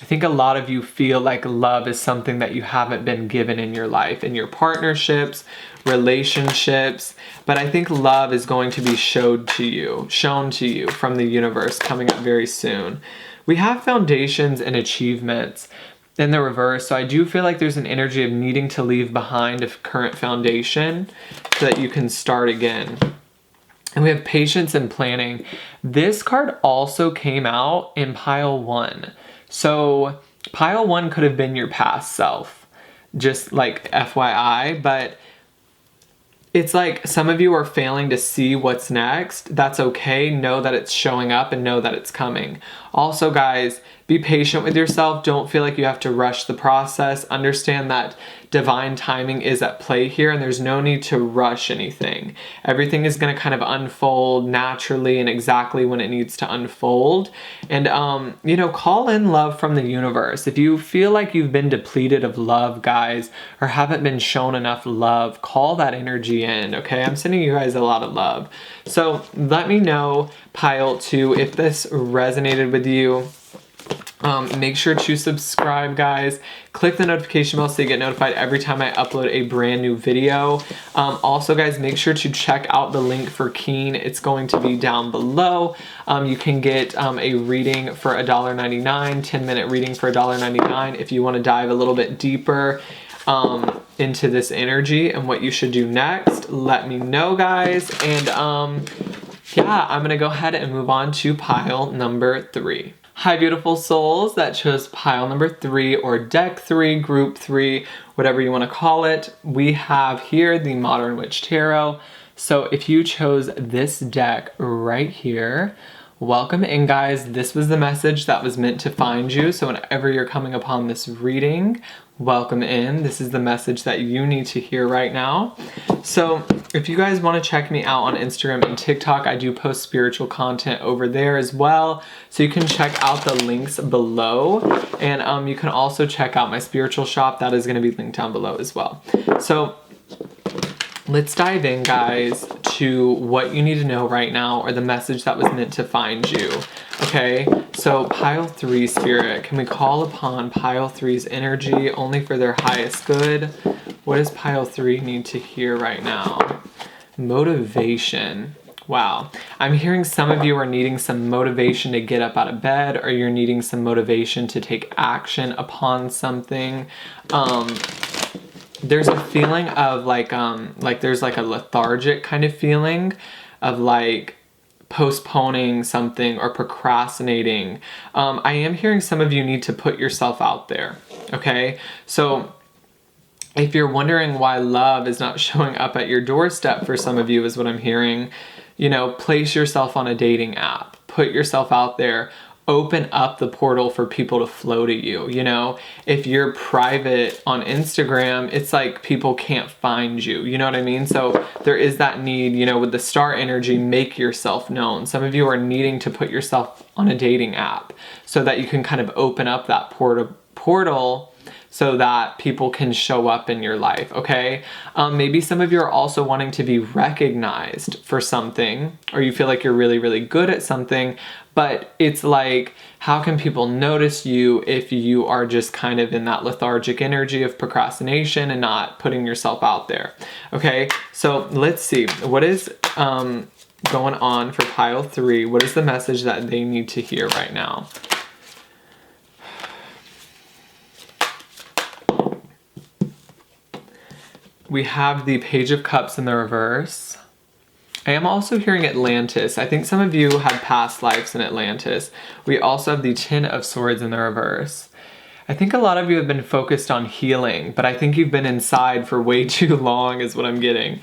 I think a lot of you feel like love is something that you haven't been given in your life, in your partnerships, relationships, but I think love is going to be shown to you from the universe coming up very soon. We have foundations and achievements in the reverse, so I do feel like there's an energy of needing to leave behind a current foundation so that you can start again. And we have patience and planning. This card also came out in pile 1. So pile 1 could have been your past self, just like FYI, but it's like some of you are failing to see what's next. That's okay. Know that it's showing up and know that it's coming. Also, guys, be patient with yourself. Don't feel like you have to rush the process. Understand that divine timing is at play here and there's no need to rush anything. Everything is going to kind of unfold naturally and exactly when it needs to unfold. And, you know, call in love from the universe. If you feel like you've been depleted of love, guys, or haven't been shown enough love, call that energy in, okay? I'm sending you guys a lot of love. So let me know, pile 2, if this resonated with you. Make sure to subscribe, guys. Click the notification bell so you get notified every time I upload a brand new video. Also, guys, make sure to check out the link for Keen. It's going to be down below. You can get a reading for $1.99, 10-minute reading for $1.99 if you want to dive a little bit deeper. into this energy and what you should do next, let me know, guys. And yeah, I'm gonna go ahead and move on to pile number 3. Hi, beautiful souls that chose pile number 3 or deck 3, group 3, whatever you want to call it. We have here the Modern Witch Tarot. So if you chose this deck right here, welcome in, guys. This was the message that was meant to find you. So whenever you're coming upon this reading, welcome in. This is the message that you need to hear right now. So if you guys want to check me out on Instagram and TikTok, I do post spiritual content over there as well. So you can check out the links below. And you can also check out my spiritual shop. That is going to be linked down below as well. So let's dive in, guys, to what you need to know right now, or the message that was meant to find you. Okay, so pile 3 spirit, can we call upon pile 3's energy only for their highest good? What does pile 3 need to hear right now? Motivation. Wow, I'm hearing some of you are needing some motivation to get up out of bed, or you're needing some motivation to take action upon something. There's a feeling of like there's like a lethargic kind of feeling of like postponing something or procrastinating. I am hearing some of you need to put yourself out there, okay? So if you're wondering why love is not showing up at your doorstep for some of you, is what I'm hearing, you know, place yourself on a dating app, put yourself out there. Open up the portal for people to flow to you. You know, if you're private on Instagram, it's like people can't find you. You know what I mean? So there is that need, you know, with the star energy, make yourself known. Some of you are needing to put yourself on a dating app so that you can kind of open up that portal so that people can show up in your life, okay? Maybe some of you are also wanting to be recognized for something, or you feel like you're really, really good at something, but it's like, how can people notice you if you are just kind of in that lethargic energy of procrastination and not putting yourself out there, okay? So let's see, what is going on for pile 3? What is the message that they need to hear right now? We have the Page of Cups in the reverse. I am also hearing Atlantis. I think some of you had past lives in Atlantis. We also have the Ten of Swords in the reverse. I think a lot of you have been focused on healing, but I think you've been inside for way too long is what I'm getting.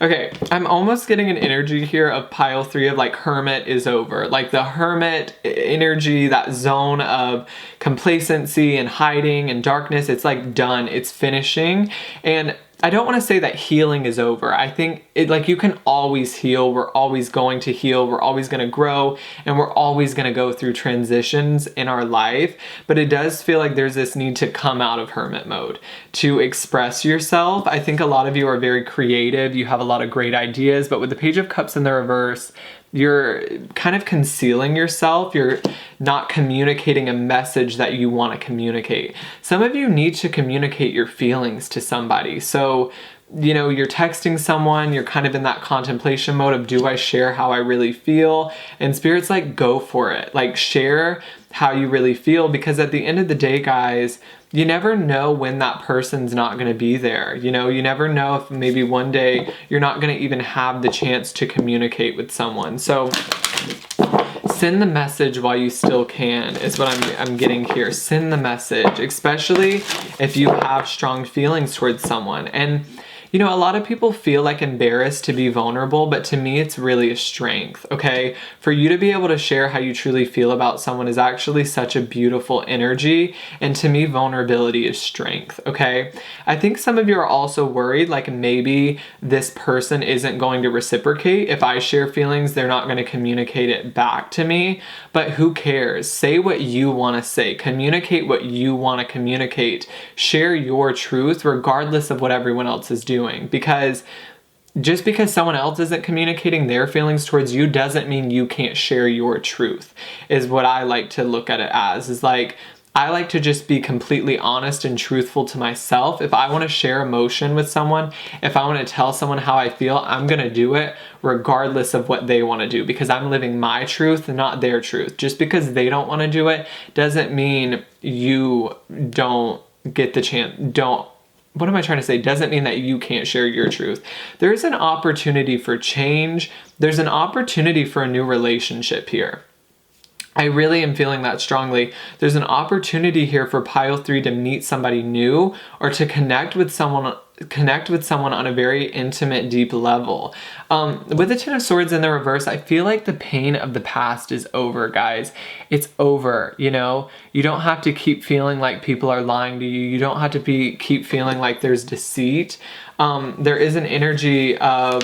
Okay, I'm almost getting an energy here of pile 3 of like Hermit is over. Like the Hermit energy, that zone of complacency and hiding and darkness, it's like done, it's finishing. And I don't want to say that healing is over. I think like you can always heal. We're always going to heal. We're always going to grow, and we're always going to go through transitions in our life. But it does feel like there's this need to come out of hermit mode, to express yourself. I think a lot of you are very creative. You have a lot of great ideas, but with the Page of Cups in the reverse, you're kind of concealing yourself. You're not communicating a message that you want to communicate. Some of you need to communicate your feelings to somebody. So, you know, you're texting someone, you're kind of in that contemplation mode of, do I share how I really feel? And Spirit's like, go for it. Like, share how you really feel, because at the end of the day, guys, you never know when that person's not going to be there. You know, you never know if maybe one day you're not going to even have the chance to communicate with someone. So send the message while you still can is what I'm getting here. Send the message, especially if you have strong feelings towards someone. And you know, a lot of people feel like embarrassed to be vulnerable, but to me, it's really a strength, okay? For you to be able to share how you truly feel about someone is actually such a beautiful energy, and to me, vulnerability is strength, okay? I think some of you are also worried, like maybe this person isn't going to reciprocate. If I share feelings, they're not going to communicate it back to me, but who cares? Say what you want to say. Communicate what you want to communicate. Share your truth regardless of what everyone else is doing. Because just because someone else isn't communicating their feelings towards you doesn't mean you can't share your truth, is what I like to look at it as. Is like, I like to just be completely honest and truthful to myself. If I want to share emotion with someone, if I want to tell someone how I feel, I'm going to do it regardless of what they want to do, because I'm living my truth, not their truth. Just because they don't want to do it doesn't mean you don't get the chance, what am I trying to say? Doesn't mean that you can't share your truth. There's an opportunity for change. There's an opportunity for a new relationship here. I really am feeling that strongly. There's an opportunity here for pile 3 to meet somebody new or to connect with someone on a very intimate, deep level. With the Ten of Swords in the reverse, I feel like the pain of the past is over, guys. It's over, you know? You don't have to keep feeling like people are lying to you. You don't have to keep feeling like there's deceit. There is an energy of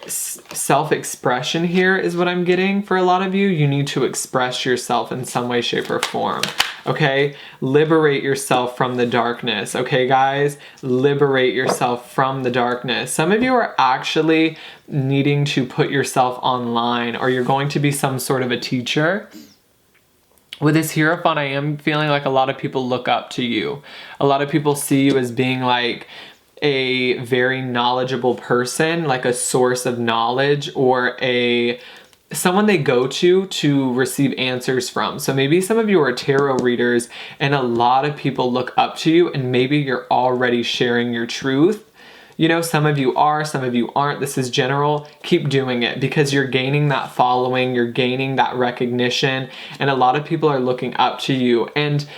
self-expression here is what I'm getting for a lot of you. You need to express yourself in some way, shape, or form. Okay? Liberate yourself from the darkness. Okay, guys? Liberate yourself from the darkness. Some of you are actually needing to put yourself online, or you're going to be some sort of a teacher. With this Hierophant, I am feeling like a lot of people look up to you. A lot of people see you as being like a very knowledgeable person, like a source of knowledge, or someone they go to receive answers from. So maybe some of you are tarot readers and a lot of people look up to you, and maybe you're already sharing your truth. You know, some of you are, some of you aren't. This is general. Keep doing it because you're gaining that following, you're gaining that recognition, and a lot of people are looking up to you. And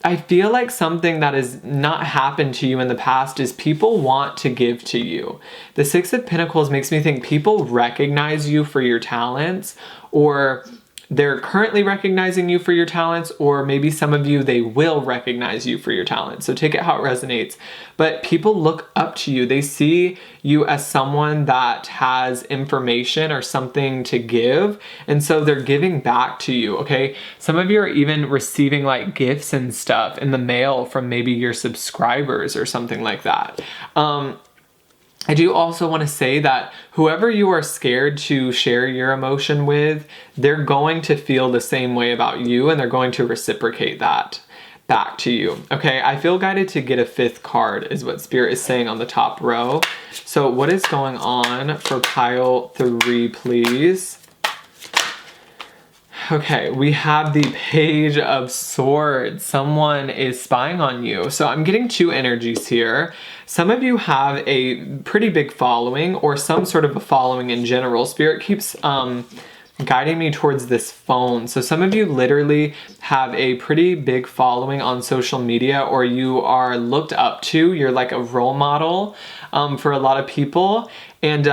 I feel like something that has not happened to you in the past is people want to give to you. The Six of Pentacles makes me think people recognize you for your talents, or they're currently recognizing you for your talents, or maybe some of you, they will recognize you for your talents. So take it how it resonates. But people look up to you. They see you as someone that has information or something to give. And so they're giving back to you, okay? Some of you are even receiving like gifts and stuff in the mail from maybe your subscribers or something like that. I do also want to say that whoever you are scared to share your emotion with, they're going to feel the same way about you, and they're going to reciprocate that back to you. Okay, I feel guided to get a 5th card is what Spirit is saying on the top row. So what is going on for pile 3, please? Okay, we have the Page of Swords. Someone is spying on you. So I'm getting 2 energies here. Some of you have a pretty big following, or some sort of a following in general. Spirit keeps guiding me towards this phone. So some of you literally have a pretty big following on social media, or you are looked up to. You're like a role model for a lot of people. And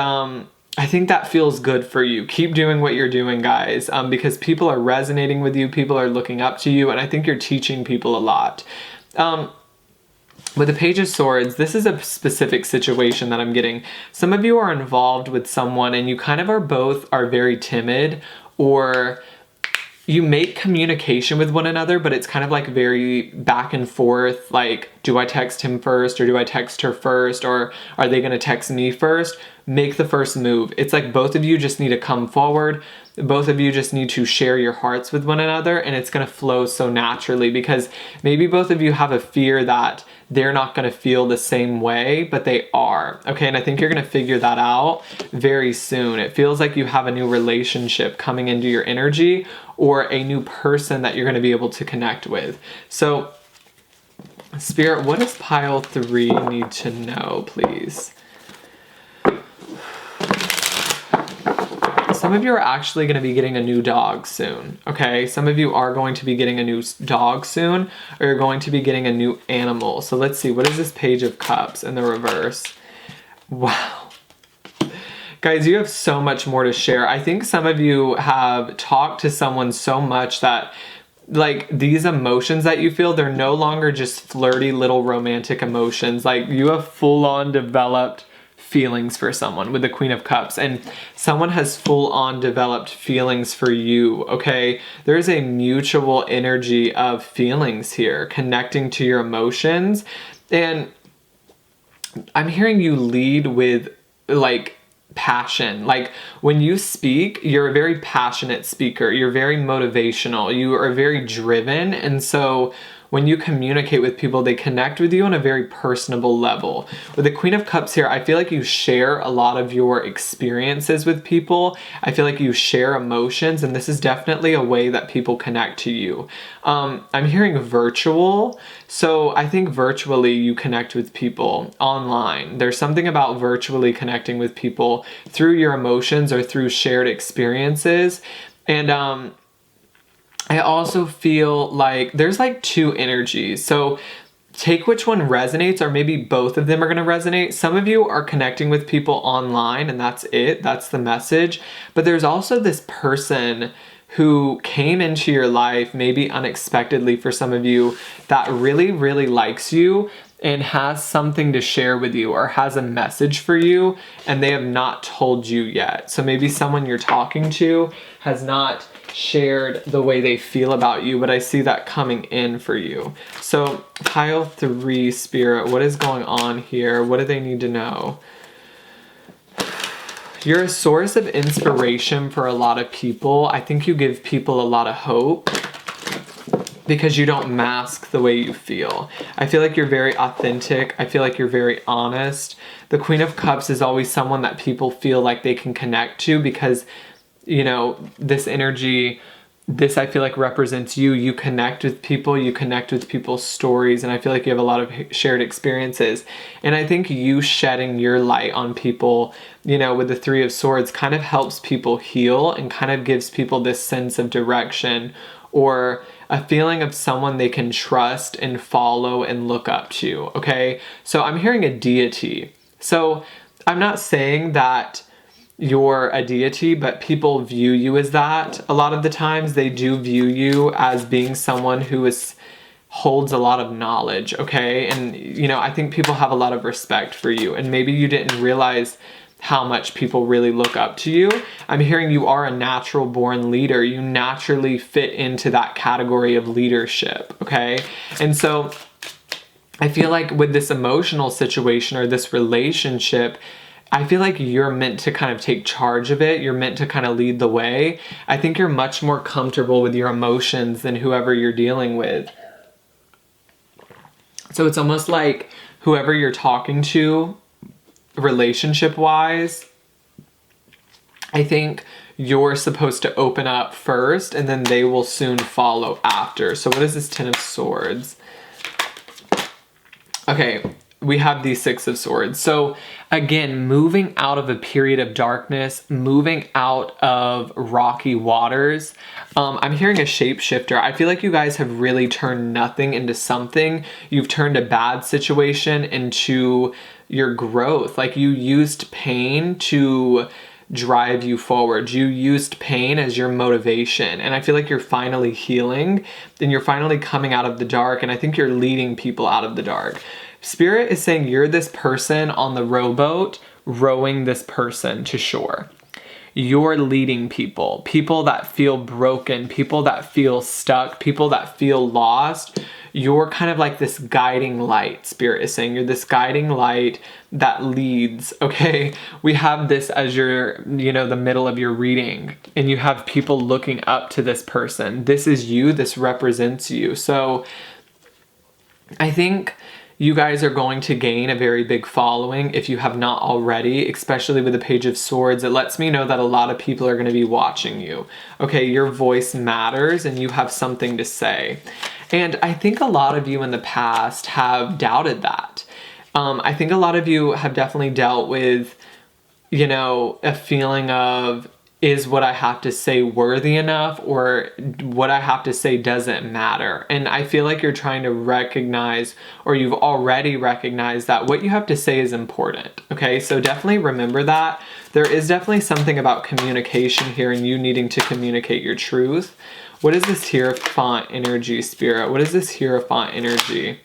I think that feels good for you. Keep doing what you're doing, guys, because people are resonating with you. People are looking up to you, and I think you're teaching people a lot. With the Page of Swords, this is a specific situation that I'm getting. Some of you are involved with someone and you kind of are very timid, or you make communication with one another, but it's kind of like very back and forth. Like, do I text him first, or do I text her first, or are they going to text me first? Make the first move. It's like both of you just need to come forward. Both of you just need to share your hearts with one another, and it's going to flow so naturally, because maybe both of you have a fear that they're not going to feel the same way, but they are. Okay, and I think you're going to figure that out very soon. It feels like you have a new relationship coming into your energy, or a new person that you're going to be able to connect with. So, Spirit, what does pile 3 need to know, please? Some of you are actually going to be getting a new dog soon, okay? Some of you are going to be getting a new dog soon, or you're going to be getting a new animal. So let's see, what is this Page of Cups in the reverse? Wow. Guys, you have so much more to share. I think some of you have talked to someone so much that, like, these emotions that you feel, they're no longer just flirty little romantic emotions. Like, you have full-on developed feelings for someone with the Queen of Cups, and someone has full-on developed feelings for you, okay? There's a mutual energy of feelings here, connecting to your emotions, and I'm hearing you lead with, like, passion. Like, when you speak, you're a very passionate speaker. You're very motivational. You are very driven, and so when you communicate with people, they connect with you on a very personable level. With the Queen of Cups here, I feel like you share a lot of your experiences with people. I feel like you share emotions, and this is definitely a way that people connect to you. I'm hearing virtual, so I think virtually you connect with people online. There's something about virtually connecting with people through your emotions or through shared experiences. And I also feel like there's like two energies. So take which one resonates, or maybe both of them are going to resonate. Some of you are connecting with people online and that's it. That's the message. But there's also this person who came into your life, maybe unexpectedly for some of you, that really, really likes you and has something to share with you or has a message for you, and they have not told you yet. So maybe someone you're talking to has not shared the way they feel about you, but I see that coming in for you. So pile 3, Spirit, what is going on here? What do they need to know? You're a source of inspiration for a lot of people. I think you give people a lot of hope because you don't mask the way you feel. I feel like you're very authentic. I feel like you're very honest. The Queen of Cups is always someone that people feel like they can connect to because, you know, this energy, this I feel like represents you. You connect with people, you connect with people's stories, and I feel like you have a lot of shared experiences. And I think you shedding your light on people, you know, with the 3 of Swords kind of helps people heal and kind of gives people this sense of direction or a feeling of someone they can trust and follow and look up to, okay? So I'm hearing a deity. So I'm not saying that you're a deity, but people view you as that. A lot of the times they do view you as being someone who holds a lot of knowledge, okay? And, you know, I think people have a lot of respect for you, and maybe you didn't realize how much people really look up to you. I'm hearing you are a natural born leader. You naturally fit into that category of leadership, okay? And so I feel like with this emotional situation or this relationship, I feel like you're meant to kind of take charge of it. You're meant to kind of lead the way. I think you're much more comfortable with your emotions than whoever you're dealing with. So it's almost like whoever you're talking to, relationship-wise, I think you're supposed to open up first and then they will soon follow after. So what is this 10 of Swords? Okay, we have the 6 of Swords. So again, moving out of a period of darkness, moving out of rocky waters. I'm hearing a shapeshifter. I feel like you guys have really turned nothing into something. You've turned a bad situation into your growth. Like you used pain to drive you forward. You used pain as your motivation. And I feel like you're finally healing and you're finally coming out of the dark. And I think you're leading people out of the dark. Spirit is saying you're this person on the rowboat rowing this person to shore. You're leading people, people that feel broken, people that feel stuck, people that feel lost. You're kind of like this guiding light, Spirit is saying. You're this guiding light that leads, okay? We have this as your, you know, the middle of your reading, and you have people looking up to this person. This is you, this represents you. So I think you guys are going to gain a very big following if you have not already, especially with the Page of Swords. It lets me know that a lot of people are going to be watching you. Okay, your voice matters and you have something to say. And I think a lot of you in the past have doubted that. I think a lot of you have definitely dealt with, you know, a feeling of, is what I have to say worthy enough, or what I have to say doesn't matter? And I feel like you're trying to recognize, or you've already recognized, that what you have to say is important. Okay, so definitely remember that. There is definitely something about communication here and you needing to communicate your truth. What is this Hierophant energy, Spirit? What is this Hierophant energy?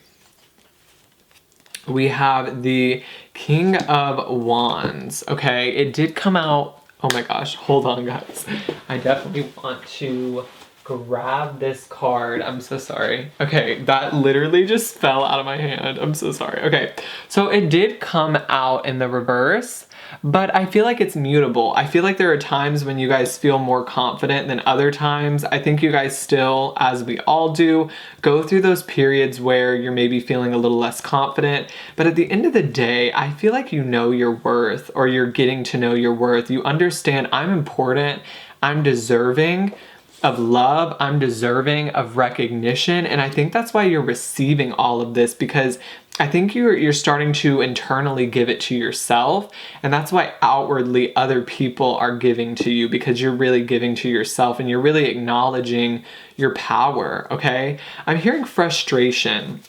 We have the King of Wands. Okay, it did come out. Oh my gosh, hold on guys. I definitely want to grab this card. I'm so sorry. Okay, that literally just fell out of my hand. I'm so sorry. Okay, so it did come out in the reverse, but I feel like it's mutable. I feel like there are times when you guys feel more confident than other times. I think you guys still, as we all do, go through those periods where you're maybe feeling a little less confident. But at the end of the day, I feel like you know your worth, or you're getting to know your worth. You understand, I'm important, I'm deserving of love, I'm deserving of recognition. And I think that's why you're receiving all of this, because I think you're starting to internally give it to yourself, and that's why outwardly other people are giving to you, because you're really giving to yourself and you're really acknowledging your power, okay? I'm hearing frustration.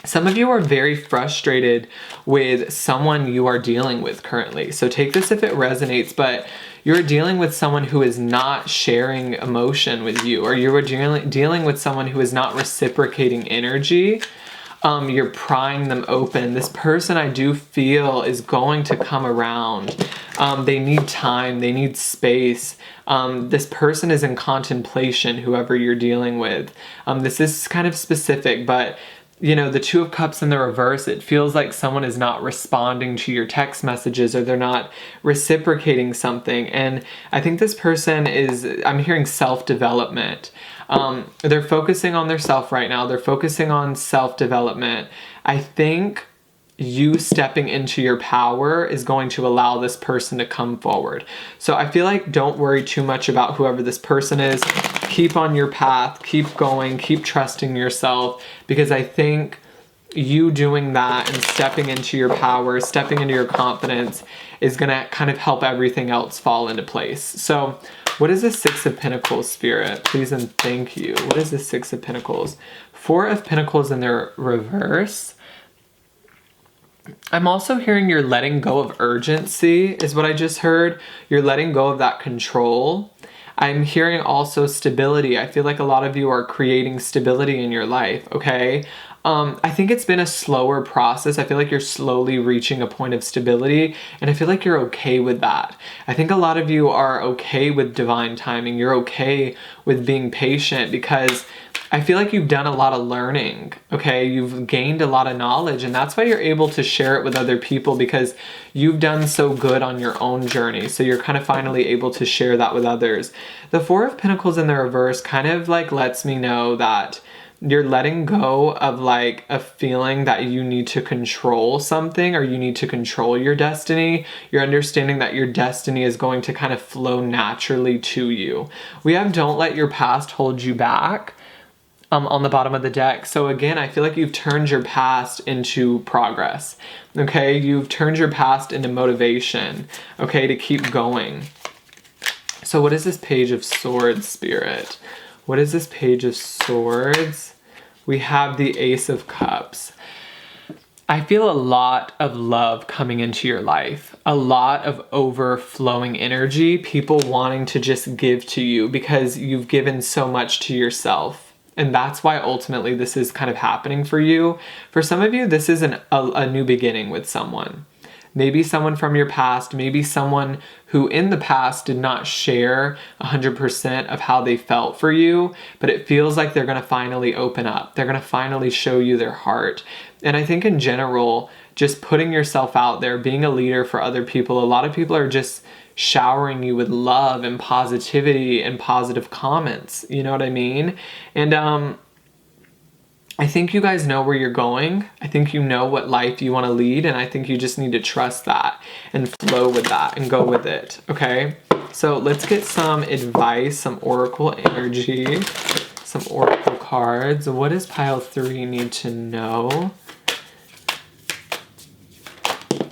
Some of you are very frustrated with someone you are dealing with currently. So take this if it resonates, but you're dealing with someone who is not sharing emotion with you, or you're dealing with someone who is not reciprocating energy. You're prying them open. This person, I do feel, is going to come around. They need time, they need space. This person is in contemplation, whoever you're dealing with. This is kind of specific, but you know, the Two of Cups in the reverse, it feels like someone is not responding to your text messages, or they're not reciprocating something. And I think this person is, I'm hearing self-development. They're focusing on their self right now. They're focusing on self-development. I think you stepping into your power is going to allow this person to come forward. So I feel like don't worry too much about whoever this person is. Keep on your path, keep going, keep trusting yourself, because I think you doing that and stepping into your power, stepping into your confidence is gonna kind of help everything else fall into place. So what is the Six of Pentacles, Spirit? Please and thank you. What is the Six of Pentacles? Four of Pentacles in their reverse. I'm also hearing you're letting go of urgency, is what I just heard. You're letting go of that control. I'm hearing also stability. I feel like a lot of you are creating stability in your life, okay? I think it's been a slower process. I feel like you're slowly reaching a point of stability, and I feel like you're okay with that. I think a lot of you are okay with divine timing. You're okay with being patient, because I feel like you've done a lot of learning, okay? You've gained a lot of knowledge, and that's why you're able to share it with other people, because you've done so good on your own journey. So you're kind of finally able to share that with others. The Four of Pentacles in the reverse kind of like lets me know that you're letting go of like a feeling that you need to control something, or you need to control your destiny. You're understanding that your destiny is going to kind of flow naturally to you. We have don't let your past hold you back. On the bottom of the deck. So again, I feel like you've turned your past into progress, okay? You've turned your past into motivation, okay, to keep going. So what is this Page of Swords, Spirit? What is this Page of Swords? We have the Ace of Cups. I feel a lot of love coming into your life, a lot of overflowing energy, people wanting to just give to you because you've given so much to yourself. And that's why ultimately this is kind of happening for you. For some of you, this is a new beginning with someone. Maybe someone from your past, maybe someone who in the past did not share 100% of how they felt for you, but it feels like they're gonna finally open up. They're gonna finally show you their heart. And I think in general, just putting yourself out there, being a leader for other people, a lot of people are just showering you with love and positivity and positive comments. You know what I mean? And I think you guys know where you're going. I think you know what life you want to lead, and I think you just need to trust that and flow with that and go with it, okay? So let's get some advice, some oracle energy, some oracle cards. What does pile 3 need to know?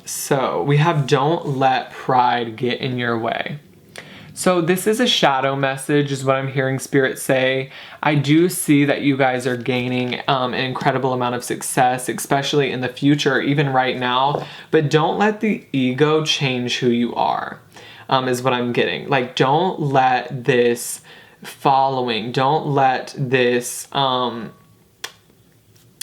So we have don't let pride get in your way. So this is a shadow message is what I'm hearing Spirit say. I do see that you guys are gaining an incredible amount of success, especially in the future, even right now. But don't let the ego change who you are, is what I'm getting. Like, don't let this following, don't let this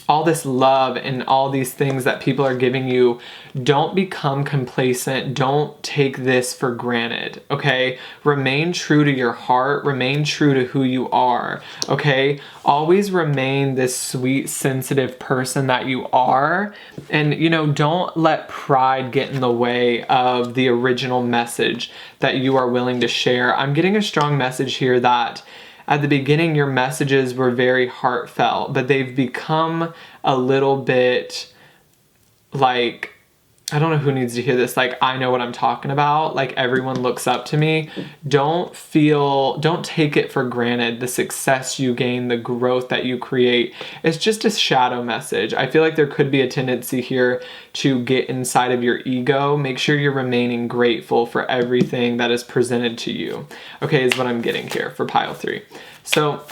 all this love and all these things that people are giving you, don't become complacent. Don't take this for granted, okay? Remain true to your heart. Remain true to who you are, okay? Always remain this sweet, sensitive person that you are. And, you know, don't let pride get in the way of the original message that you are willing to share. I'm getting a strong message here that at the beginning, your messages were very heartfelt, but they've become a little bit like, I don't know who needs to hear this, like, I know what I'm talking about, like, everyone looks up to me. Don't take it for granted, the success you gain, the growth that you create. It's just a shadow message. I feel like there could be a tendency here to get inside of your ego. Make sure you're remaining grateful for everything that is presented to you, okay, is what I'm getting here for pile 3. So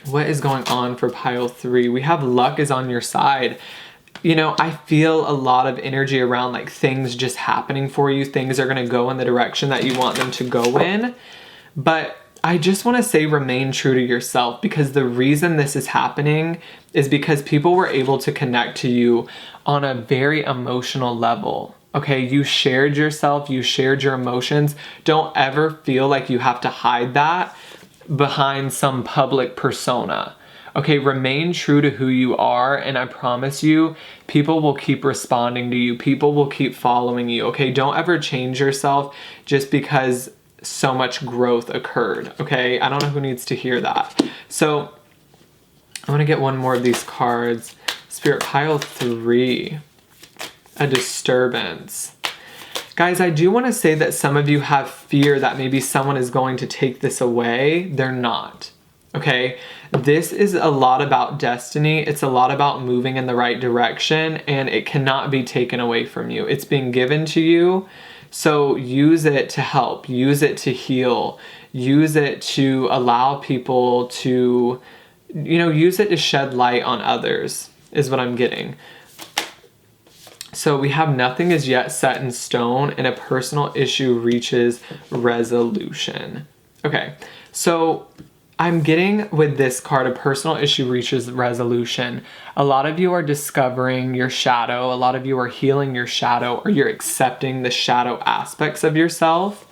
what is going on for pile 3? We have luck is on your side. You know, I feel a lot of energy around like things just happening for you. Things are going to go in the direction that you want them to go in. But I just want to say remain true to yourself, because the reason this is happening is because people were able to connect to you on a very emotional level. Okay, you shared yourself, you shared your emotions. Don't ever feel like you have to hide that behind some public persona. Okay, remain true to who you are, and I promise you, people will keep responding to you. People will keep following you, okay? Don't ever change yourself just because so much growth occurred, okay? I don't know who needs to hear that. So, I want to get one more of these cards. Spirit, pile 3. A disturbance. Guys, I do want to say that some of you have fear that maybe someone is going to take this away. They're not. Okay, this is a lot about destiny. It's a lot about moving in the right direction, and it cannot be taken away from you. It's being given to you, so use it to help, use it to heal, use it to allow people to, you know, use it to shed light on others, is what I'm getting. So we have nothing is yet set in stone, and a personal issue reaches resolution. Okay, so I'm getting with this card, a personal issue reaches resolution. A lot of you are discovering your shadow. A lot of you are healing your shadow, or you're accepting the shadow aspects of yourself.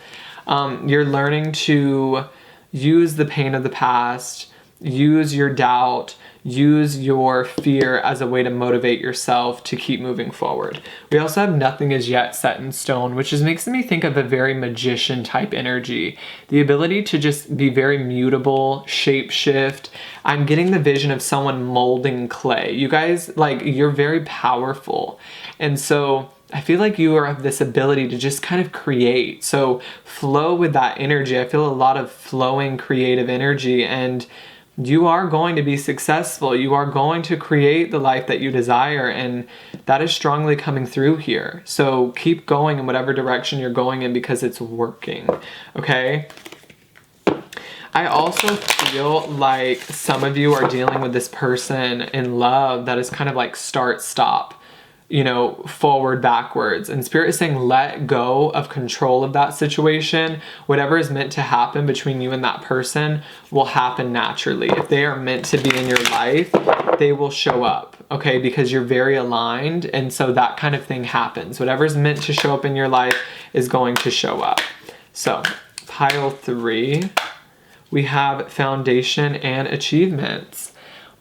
You're learning to use the pain of the past, use your doubt, use your fear as a way to motivate yourself to keep moving forward. We also have nothing is yet set in stone, which makes me think of a very magician type energy. The ability to just be very mutable, shape shift. I'm getting the vision of someone molding clay. You guys, like, you're very powerful. And so I feel like you have this ability to just kind of create. So flow with that energy. I feel a lot of flowing creative energy, and you are going to be successful. You are going to create the life that you desire, and that is strongly coming through here. So keep going in whatever direction you're going in, because it's working, okay? I also feel like some of you are dealing with this person in love that is kind of like start, stop, you know, forward, backwards. And Spirit is saying let go of control of that situation. Whatever is meant to happen between you and that person will happen naturally. If they are meant to be in your life, they will show up, okay? Because you're very aligned, and so that kind of thing happens. Whatever's meant to show up in your life is going to show up. So, pile 3, we have foundation and achievements.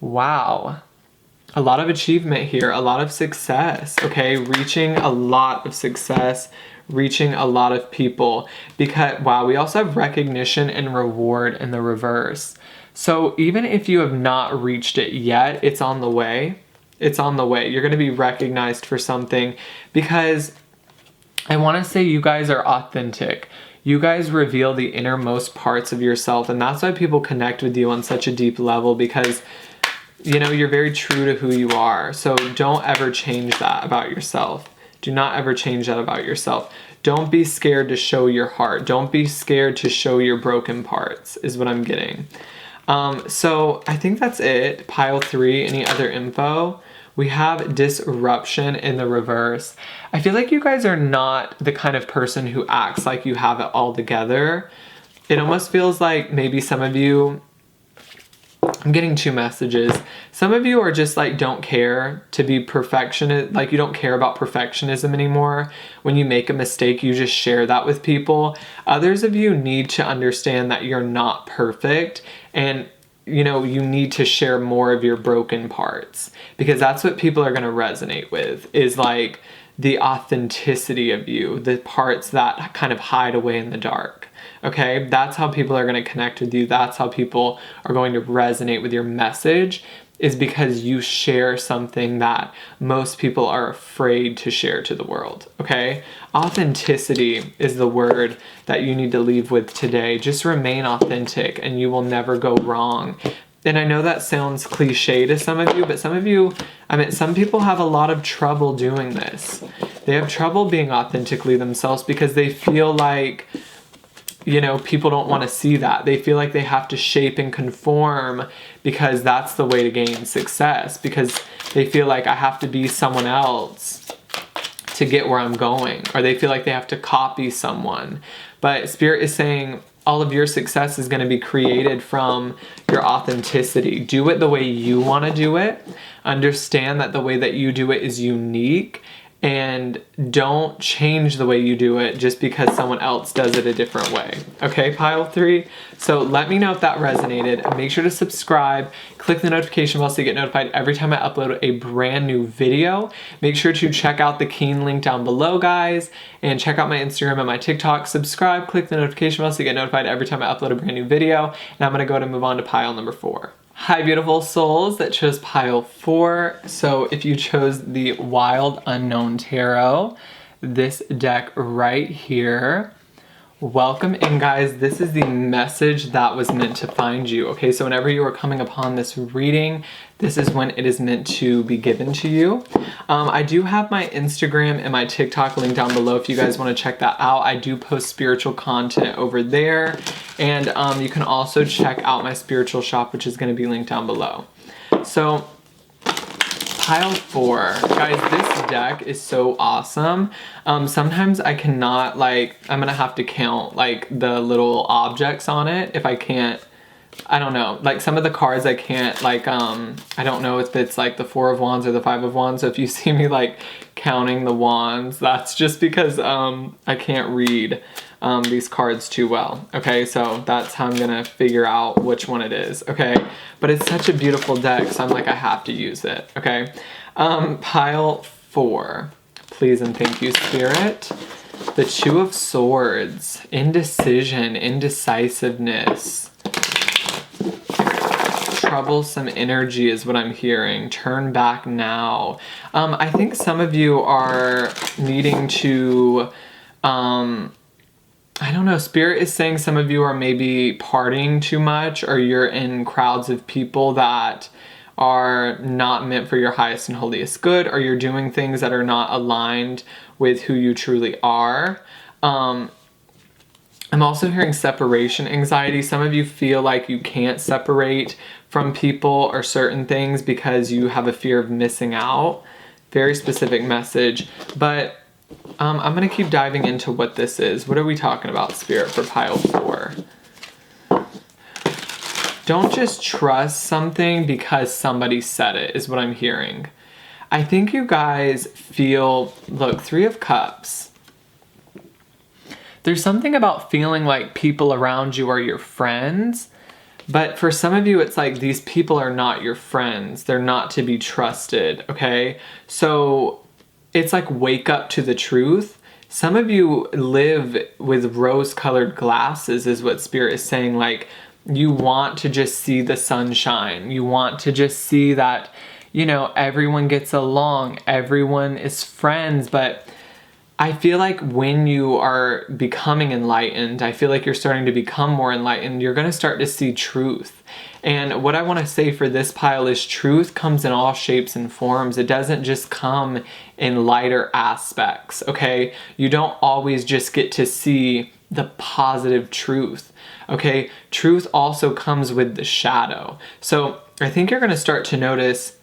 Wow. A lot of achievement here, a lot of success, okay? Reaching a lot of success, reaching a lot of people. Because, wow, we also have recognition and reward in the reverse. So even if you have not reached it yet, it's on the way. It's on the way. You're going to be recognized for something, because I want to say you guys are authentic. You guys reveal the innermost parts of yourself, and that's why people connect with you on such a deep level, because you know, you're very true to who you are. So don't ever change that about yourself. Do not ever change that about yourself. Don't be scared to show your heart. Don't be scared to show your broken parts, is what I'm getting. So I think that's it. Pile 3, any other info? We have disruption in the reverse. I feel like you guys are not the kind of person who acts like you have it all together. It almost feels like maybe some of you I'm getting two messages. Some of you are just like, don't care to be perfectionist. Like, you don't care about perfectionism anymore. When you make a mistake, you just share that with people. Others of you need to understand that you're not perfect, and you need to share more of your broken parts, because that's what people are going to resonate with, is like the authenticity of you, the parts that kind of hide away in the dark. Okay, that's how people are going to connect with you. That's how people are going to resonate with your message, is because you share something that most people are afraid to share to the world. Okay, authenticity is the word that you need to leave with today. Just remain authentic and you will never go wrong. And I know that sounds cliche to some of you, but some of you, some people have a lot of trouble doing this. They have trouble being authentically themselves because they feel like, people don't want to see that. They feel like they have to shape and conform because that's the way to gain success, because they feel like I have to be someone else to get where I'm going, or they feel like they have to copy someone. But Spirit is saying all of your success is going to be created from your authenticity. Do it the way you want to do it. Understand that the way that you do it is unique, and don't change the way you do it just because someone else does it a different way. Okay, pile 3? So let me know if that resonated. Make sure to subscribe, click the notification bell so you get notified every time I upload a brand new video. Make sure to check out the Keen link down below, guys, and check out my Instagram and my TikTok. Subscribe, click the notification bell so you get notified every time I upload a brand new video. And I'm gonna go ahead and move on to pile number 4. Hi, beautiful souls that chose pile 4. So if you chose the Wild Unknown Tarot, this deck right here, welcome in, guys. This is the message that was meant to find you. Okay, so whenever you are coming upon this reading, this is when it is meant to be given to you. I do have my Instagram and my TikTok link down below if you guys want to check that out. I do post spiritual content over there. And you can also check out my spiritual shop, which is going to be linked down below. So pile 4. Guys, this deck is so awesome. Sometimes I cannot, I'm going to have to count the little objects on it if I can't. I don't know, some of the cards I can't, I don't know if it's the 4 of Wands or the 5 of Wands. So if you see me counting the wands, that's just because I can't read these cards too well. Okay, so that's how I'm gonna figure out which one it is. Okay, but it's such a beautiful deck, so I'm I have to use it. Okay, pile 4, please and thank you, Spirit. The 2 of Swords, indecision, indecisiveness. Troublesome energy is what I'm hearing. Turn back now. I think some of you are needing to, I don't know, Spirit is saying some of you are maybe partying too much, or you're in crowds of people that are not meant for your highest and holiest good, or you're doing things that are not aligned with who you truly are. I'm also hearing separation anxiety. Some of you feel like you can't separate from people or certain things because you have a fear of missing out. Very specific message. But I'm going to keep diving into what this is. What are we talking about, Spirit, for pile 4? Don't just trust something because somebody said it, is what I'm hearing. I think you guys feel, look, 3 of Cups. There's something about feeling like people around you are your friends, but for some of you, it's these people are not your friends. They're not to be trusted, okay? So it's wake up to the truth. Some of you live with rose-colored glasses, is what Spirit is saying. You want to just see the sunshine. You want to just see that, everyone gets along, everyone is friends, but I feel like when you are becoming enlightened, I feel like you're starting to become more enlightened, you're going to start to see truth. And what I want to say for this pile is truth comes in all shapes and forms. It doesn't just come in lighter aspects, okay? You don't always just get to see the positive truth, okay? Truth also comes with the shadow. So I think you're going to start to notice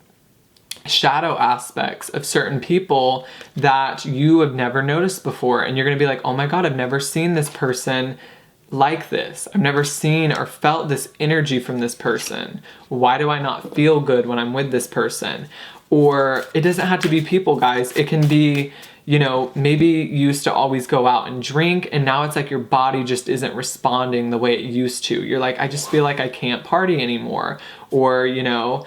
shadow aspects of certain people that you have never noticed before, and you're gonna be like, oh my god, I've never seen this person like this. I've never seen or felt this energy from this person. Why do I not feel good when I'm with this person? Or it doesn't have to be people, guys. It can be, you know, maybe you used to always go out and drink and now it's like your body just isn't responding the way it used to. You're like, I just feel like I can't party anymore. Or, you know,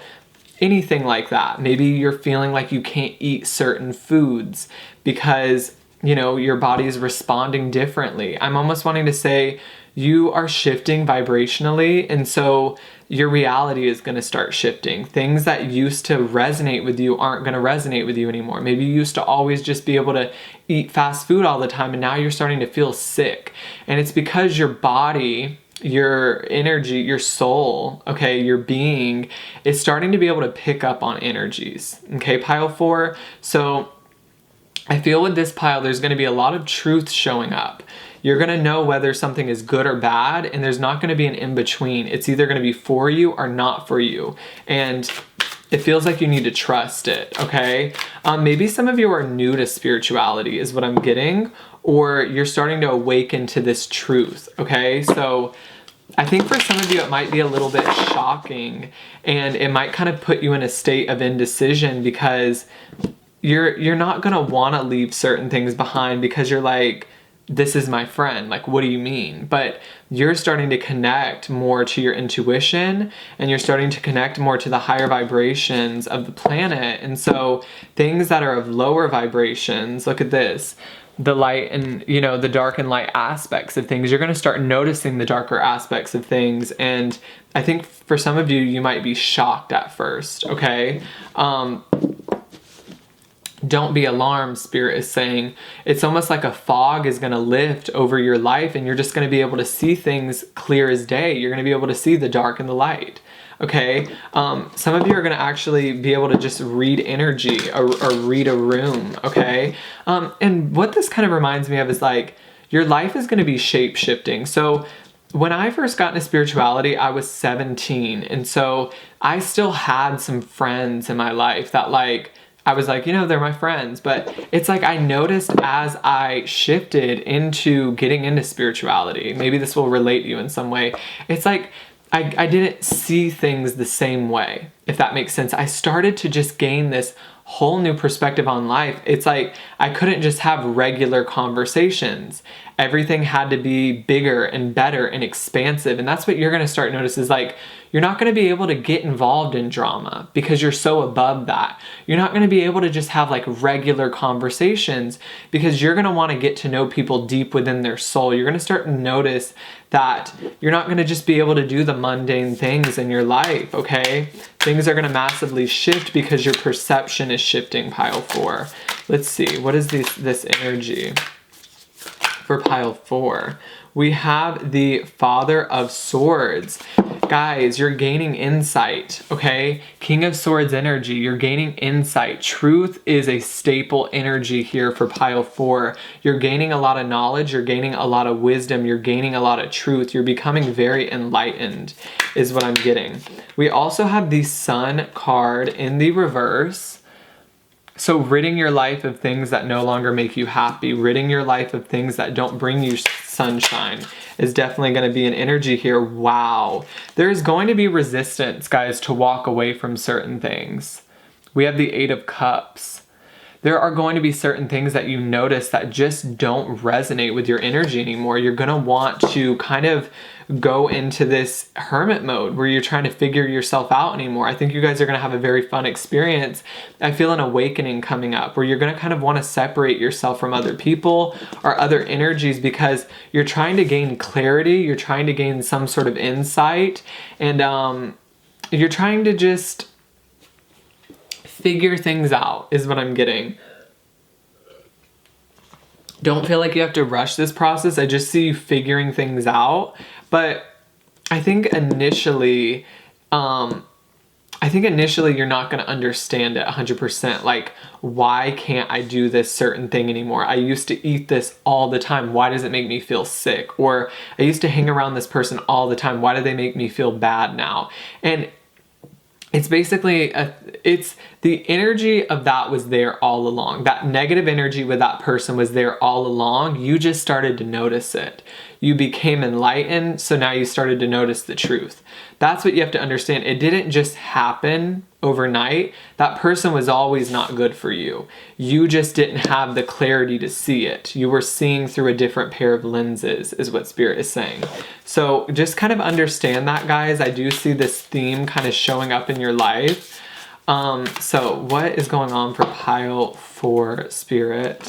anything like that. Maybe you're feeling like you can't eat certain foods because, you know, your body is responding differently. I'm almost wanting to say you are shifting vibrationally, and so your reality is going to start shifting. Things that used to resonate with you aren't going to resonate with you anymore. Maybe you used to always just be able to eat fast food all the time, and now you're starting to feel sick. And it's because your body, your energy, your soul, okay, your being is starting to be able to pick up on energies. Okay, pile 4. So I feel with this pile, there's going to be a lot of truth showing up. You're going to know whether something is good or bad, and there's not going to be an in-between. It's either going to be for you or not for you. And it feels like you need to trust it, okay? Maybe some of you are new to spirituality is what I'm getting, or you're starting to awaken to this truth, okay? So I think for some of you, it might be a little bit shocking, and it might kind of put you in a state of indecision because you're not going to want to leave certain things behind because you're like, this is my friend. Like, what do you mean? But you're starting to connect more to your intuition, and you're starting to connect more to the higher vibrations of the planet. And so things that are of lower vibrations, look at this, the light and, you know, the dark and light aspects of things, you're going to start noticing the darker aspects of things. And I think for some of you, you might be shocked at first. Okay. Don't be alarmed, Spirit is saying. It's almost like a fog is going to lift over your life, and you're just going to be able to see things clear as day. You're going to be able to see the dark and the light. Okay? Some of you are going to actually be able to just read energy or read a room. Okay? And what this kind of reminds me of is like, your life is going to be shape-shifting. So when I first got into spirituality, I was 17. And so I still had some friends in my life that like, I was like, you know, they're my friends. But it's like I noticed as I shifted into getting into spirituality, maybe this will relate to you in some way. It's like I didn't see things the same way, if that makes sense. I started to just gain this whole new perspective on life. It's like I couldn't just have regular conversations. Everything had to be bigger and better and expansive. And that's what you're going to start notice is like, you're not going to be able to get involved in drama because you're so above that. You're not going to be able to just have like regular conversations because you're going to want to get to know people deep within their soul. You're going to start to notice that you're not going to just be able to do the mundane things in your life, okay? Things are going to massively shift because your perception is shifting, pile 4. Let's see, what is this energy for pile 4? We have the Father of Swords. Guys, you're gaining insight, okay? King of Swords energy, you're gaining insight. Truth is a staple energy here for pile 4. You're gaining a lot of knowledge, you're gaining a lot of wisdom, you're gaining a lot of truth. You're becoming very enlightened is what I'm getting. We also have the Sun card in the reverse. So ridding your life of things that no longer make you happy, ridding your life of things that don't bring you sunshine is definitely going to be an energy here. Wow. There's going to be resistance, guys, to walk away from certain things. We have the 8 of Cups. There are going to be certain things that you notice that just don't resonate with your energy anymore. You're going to want to kind of go into this hermit mode where you're trying to figure yourself out anymore. I think you guys are going to have a very fun experience. I feel an awakening coming up where you're going to kind of want to separate yourself from other people or other energies because you're trying to gain clarity. You're trying to gain some sort of insight, and you're trying to just figure things out is what I'm getting. Don't feel like you have to rush this process. I just see you figuring things out. But I think initially you're not going to understand it 100%. Like, why can't I do this certain thing anymore? I used to eat this all the time. Why does it make me feel sick? Or I used to hang around this person all the time. Why do they make me feel bad now? And it's basically, it's the energy of that was there all along. That negative energy with that person was there all along. You just started to notice it. you became enlightened, so now you started to notice the truth. That's what you have to understand. It didn't just happen overnight. That person was always not good for you. You just didn't have the clarity to see it. You were seeing through a different pair of lenses, is what Spirit is saying. So just kind of understand that, guys. I do see this theme kind of showing up in your life. So what is going on for pile 4, Spirit?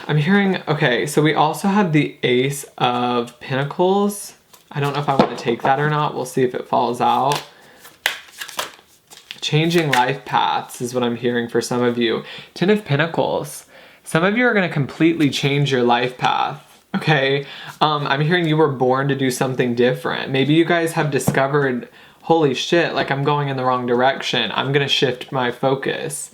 I'm hearing, okay, so we also have the Ace of Pentacles. I don't know if I want to take that or not. We'll see if it falls out. Changing life paths is what I'm hearing for some of you. 10 of Pentacles. Some of you are going to completely change your life path, okay? I'm hearing you were born to do something different. Maybe you guys have discovered, holy shit, like I'm going in the wrong direction. I'm going to shift my focus.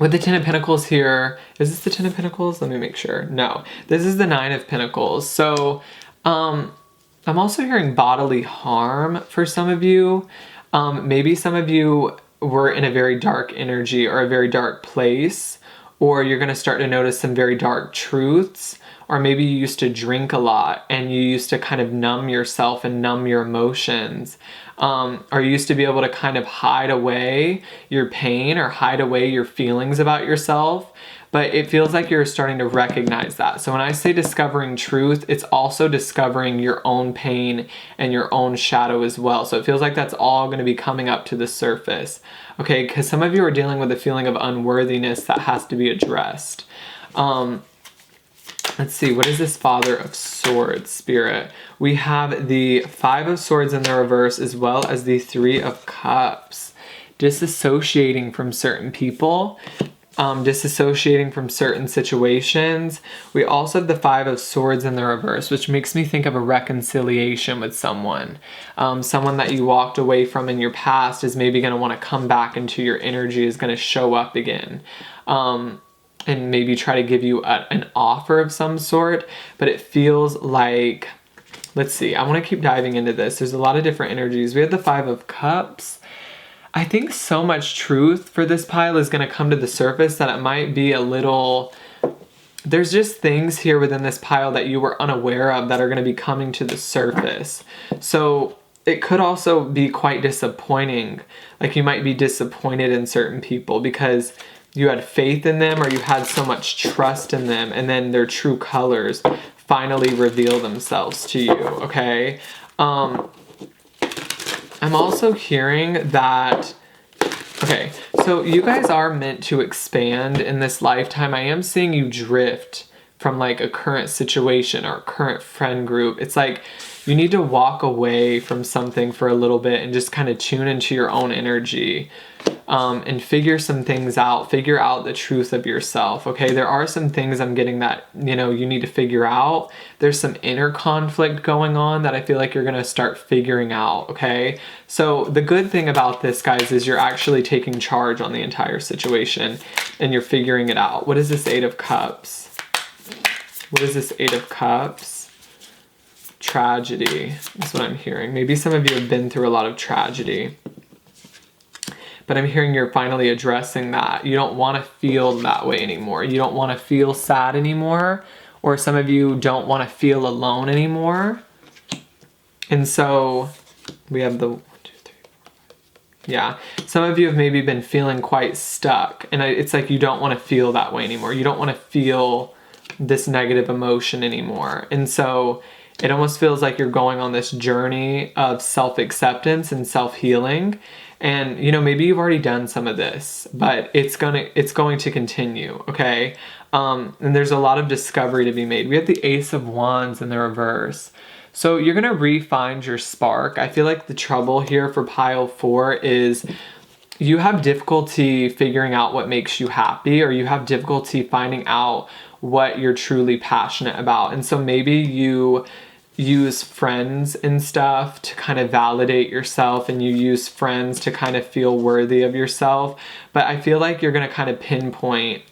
With the 10 of Pentacles here, is this the 10 of Pentacles? Let me make sure. No, this is the 9 of Pentacles. So I'm also hearing bodily harm for some of you. Maybe some of you were in a very dark energy or a very dark place, or you're going to start to notice some very dark truths. Or maybe you used to drink a lot and you used to kind of numb yourself and numb your emotions. Or you used to be able to kind of hide away your pain or hide away your feelings about yourself. But it feels like you're starting to recognize that. So when I say discovering truth, it's also discovering your own pain and your own shadow as well. So it feels like that's all going to be coming up to the surface. Okay, because some of you are dealing with a feeling of unworthiness that has to be addressed. Let's see, what is this Father of Swords, Spirit? We have the 5 of Swords in the reverse as well as the 3 of Cups. Disassociating from certain people, disassociating from certain situations. We also have the 5 of Swords in the reverse, which makes me think of a reconciliation with someone. Someone that you walked away from in your past is maybe going to want to come back into your energy, is going to show up again. And maybe try to give you an offer of some sort, but it feels like, let's see, I want to keep diving into this. There's a lot of different energies. We have the 5 of Cups. I think so much truth for this pile is going to come to the surface that it might be a little, there's just things here within this pile that you were unaware of that are going to be coming to the surface. So it could also be quite disappointing. Like you might be disappointed in certain people because you had faith in them or you had so much trust in them, and then their true colors finally reveal themselves to you, okay? I'm also hearing that, okay, so you guys are meant to expand in this lifetime. I am seeing you drift from like a current situation or a current friend group. It's like you need to walk away from something for a little bit and just kind of tune into your own energy. And figure some things out, figure out the truth of yourself, okay? There are some things I'm getting that, you know, you need to figure out. There's some inner conflict going on that I feel like you're going to start figuring out, okay? So the good thing about this, guys, is you're actually taking charge on the entire situation and you're figuring it out. What is this 8 of Cups? What is this 8 of Cups? Tragedy. That's what I'm hearing. Maybe some of you have been through a lot of tragedy. But I'm hearing you're finally addressing that. You don't want to feel that way anymore. You don't want to feel sad anymore. Or some of you don't want to feel alone anymore. And so we have the 1, 2, 3, 4, 5. Yeah. Some of you have maybe been feeling quite stuck. And it's like you don't want to feel that way anymore. You don't want to feel this negative emotion anymore. And so it almost feels like you're going on this journey of self-acceptance and self-healing. And, you know, maybe you've already done some of this, but it's going to continue, okay? And there's a lot of discovery to be made. We have the Ace of Wands in the reverse. So you're going to re-find your spark. I feel like the trouble here for pile 4 is you have difficulty figuring out what makes you happy, or you have difficulty finding out what you're truly passionate about. And so maybe you use friends and stuff to kind of validate yourself, and you use friends to kind of feel worthy of yourself. But I feel like you're going to kind of pinpoint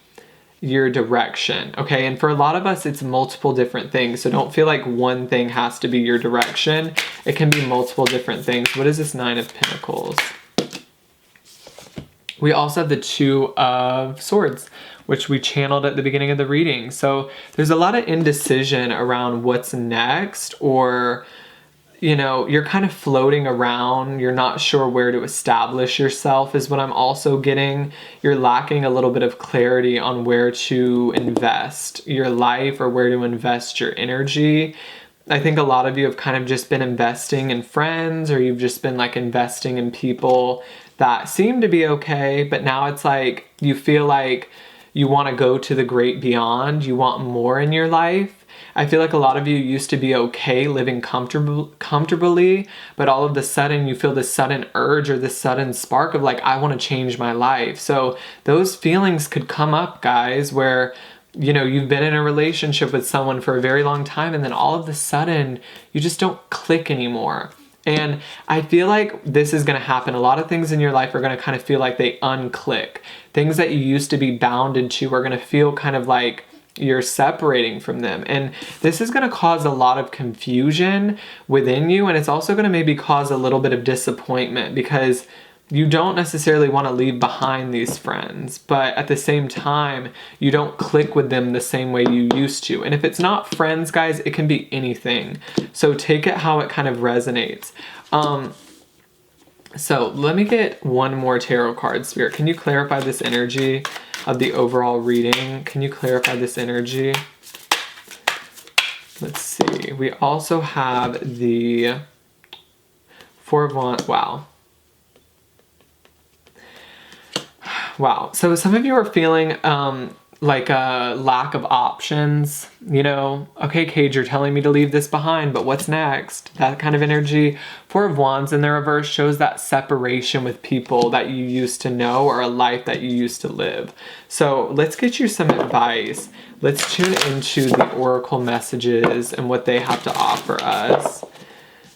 your direction, okay? And for a lot of us, it's multiple different things. So don't feel like one thing has to be your direction. It can be multiple different things. What is this 9 of Pentacles? We also have the 2 of Swords, which we channeled at the beginning of the reading. So there's a lot of indecision around what's next, or you're kind of floating around. You're not sure where to establish yourself is what I'm also getting. You're lacking a little bit of clarity on where to invest your life or where to invest your energy. I think a lot of you have kind of just been investing in friends, or you've just been like investing in people that seem to be okay, but now it's like you feel like you want to go to the great beyond. You want more in your life. I feel like a lot of you used to be okay living comfortably, but all of a sudden you feel this sudden urge or this sudden spark of like, I want to change my life. So those feelings could come up, guys, where you've been in a relationship with someone for a very long time, and then all of a sudden you just don't click anymore. And I feel like this is going to happen. A lot of things in your life are going to kind of feel like they unclick. Things that you used to be bounded to are going to feel kind of like you're separating from them. And this is going to cause a lot of confusion within you. And it's also going to maybe cause a little bit of disappointment, because you don't necessarily want to leave behind these friends, but at the same time, you don't click with them the same way you used to. And if it's not friends, guys, it can be anything. So take it how it kind of resonates. So let me get one more tarot card, Spirit. Can you clarify this energy of the overall reading? Can you clarify this energy? Let's see. We also have the Four of Wands. Wow. So some of you are feeling like a lack of options. Okay, Cage, you're telling me to leave this behind, but what's next? That kind of energy. Four of Wands in the reverse shows that separation with people that you used to know, or a life that you used to live. So let's get you some advice. Let's tune into the oracle messages and what they have to offer us.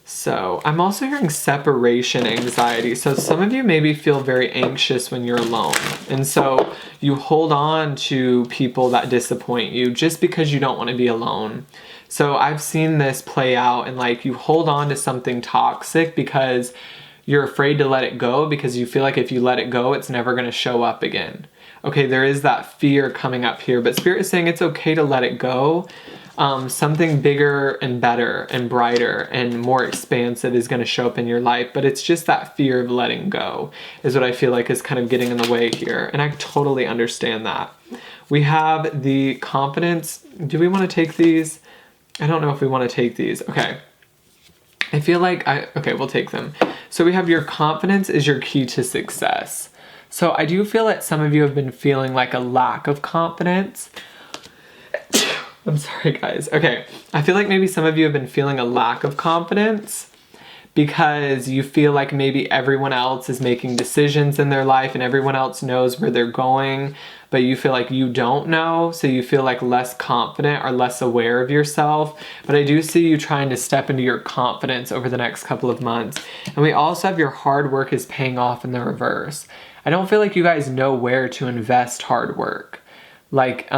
So I'm also hearing separation anxiety. So some of you maybe feel very anxious when you're alone. And so you hold on to people that disappoint you just because you don't want to be alone. So I've seen this play out, and like you hold on to something toxic because you're afraid to let it go, because you feel like if you let it go, it's never going to show up again. Okay, there is that fear coming up here, but Spirit is saying it's okay to let it go. Something bigger and better and brighter and more expansive is going to show up in your life, but it's just that fear of letting go is what I feel like is kind of getting in the way here. And I totally understand that. We have the confidence. Do we want to take these? I don't know if we want to take these. Okay. I feel like okay, we'll take them. So we have your confidence is your key to success. So I do feel that some of you have been feeling like a lack of confidence. I'm sorry, guys. Okay, I feel like maybe some of you have been feeling a lack of confidence because you feel like maybe everyone else is making decisions in their life and everyone else knows where they're going, but you feel like you don't know, so you feel like less confident or less aware of yourself. But I do see you trying to step into your confidence over the next couple of months. And we also have your hard work is paying off in the reverse. I don't feel like you guys know where to invest hard work. Like,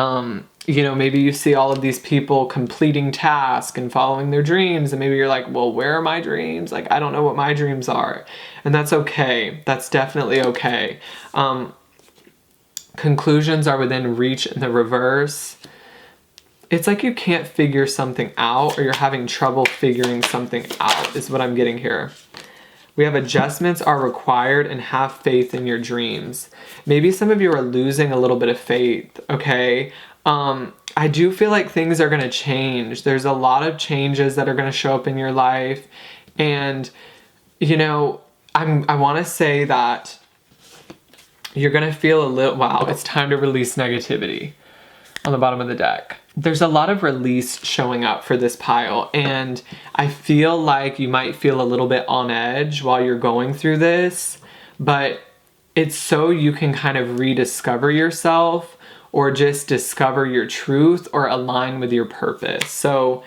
maybe you see all of these people completing tasks and following their dreams, and maybe you're like, well, where are my dreams? Like, I don't know what my dreams are. And that's okay. That's definitely okay. Conclusions are within reach in the reverse. It's like you can't figure something out, or you're having trouble figuring something out is what I'm getting here. We have adjustments are required, and have faith in your dreams. Maybe some of you are losing a little bit of faith, okay? I do feel like things are going to change. There's a lot of changes that are going to show up in your life. And, I want to say that you're going to feel a little, wow, it's time to release negativity on the bottom of the deck. There's a lot of release showing up for this pile, and I feel like you might feel a little bit on edge while you're going through this, but it's so you can kind of rediscover yourself, or just discover your truth, or align with your purpose. So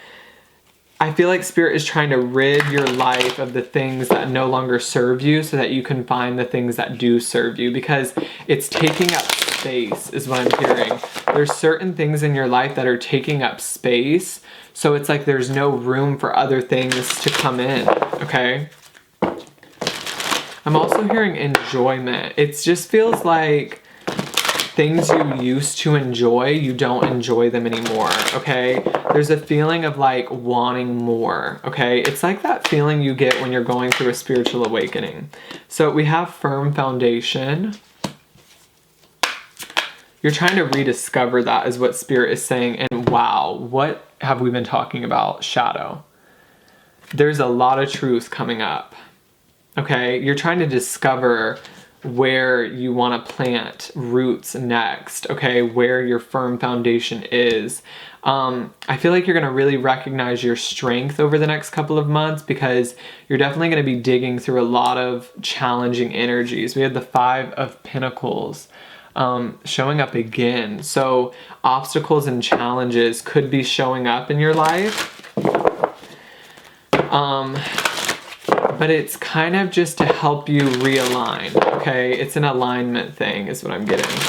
I feel like Spirit is trying to rid your life of the things that no longer serve you so that you can find the things that do serve you, because it's taking up space is what I'm hearing. There's certain things in your life that are taking up space, so it's like there's no room for other things to come in, okay? I'm also hearing enjoyment. It just feels like things you used to enjoy, you don't enjoy them anymore, okay? There's a feeling of like wanting more, okay? It's like that feeling you get when you're going through a spiritual awakening. So we have firm foundation. You're trying to rediscover that is what Spirit is saying. And wow, what have we been talking about? Shadow. There's a lot of truth coming up, okay? You're trying to discover where you want to plant roots next, okay? Where your firm foundation is. I feel like you're going to really recognize your strength over the next couple of months because you're definitely going to be digging through a lot of challenging energies. We had the 5 of Pentacles showing up again. So obstacles and challenges could be showing up in your life. But it's kind of just to help you realign, okay? It's an alignment thing is what I'm getting.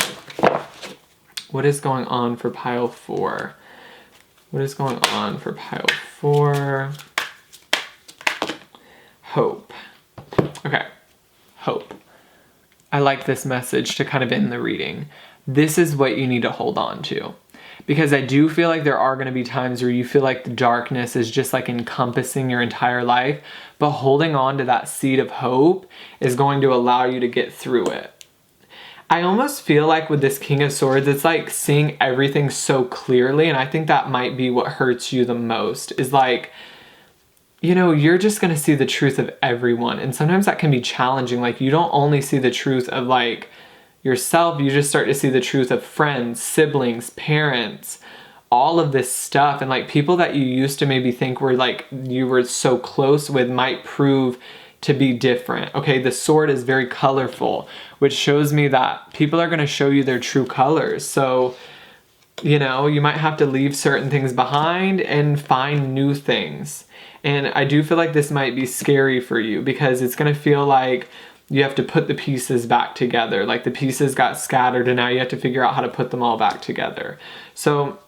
What is going on for pile 4? What is going on for pile 4? Hope. Okay, hope. I like this message to kind of end the reading. This is what you need to hold on to. Because I do feel like there are going to be times where you feel like the darkness is just like encompassing your entire life, but holding on to that seed of hope is going to allow you to get through it. I almost feel like with this King of Swords, it's like seeing everything so clearly, and I think that might be what hurts you the most, is like, you know, you're just going to see the truth of everyone, and sometimes that can be challenging. Like, you don't only see the truth of like yourself, you just start to see the truth of friends, siblings, parents, all of this stuff. And like people that you used to maybe think were like you were so close with might prove to be different. Okay, the sword is very colorful, which shows me that people are going to show you their true colors. So, you know, you might have to leave certain things behind and find new things. And I do feel like this might be scary for you because it's going to feel like you have to put the pieces back together. Like the pieces got scattered and now you have to figure out how to put them all back together. So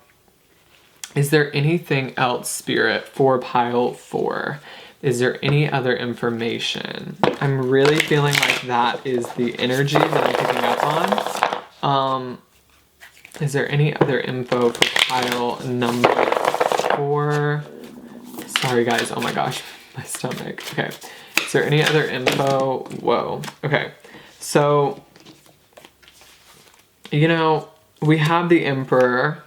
is there anything else, Spirit, for pile 4? Is there any other information? I'm really feeling like that is the energy that I'm picking up on. Is there any other info for pile number 4? Sorry guys, oh my gosh, my stomach. Okay. Is there any other info? Whoa. Okay. So, you know, we have the Emperor.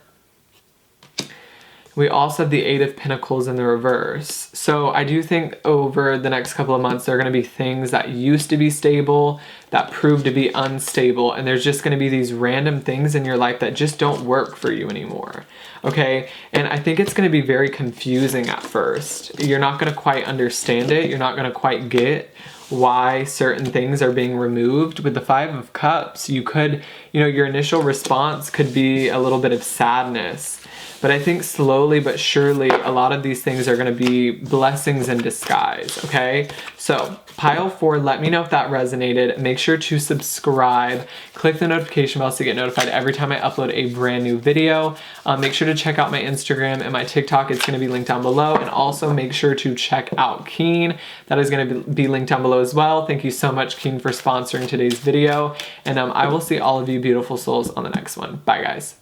We also have the 8 of Pentacles in the reverse. So I do think over the next couple of months, there are going to be things that used to be stable that prove to be unstable. And there's just going to be these random things in your life that just don't work for you anymore. Okay. And I think it's going to be very confusing at first. You're not going to quite understand it. You're not going to quite get why certain things are being removed. With the 5 of Cups, you could, you know, your initial response could be a little bit of sadness. But I think slowly but surely, a lot of these things are going to be blessings in disguise, okay? So, pile 4, let me know if that resonated. Make sure to subscribe. Click the notification bell to get notified every time I upload a brand new video. Make sure to check out my Instagram and my TikTok. It's going to be linked down below. And also make sure to check out Keen. That is going to be linked down below as well. Thank you so much, Keen, for sponsoring today's video. And I will see all of you beautiful souls on the next one. Bye, guys.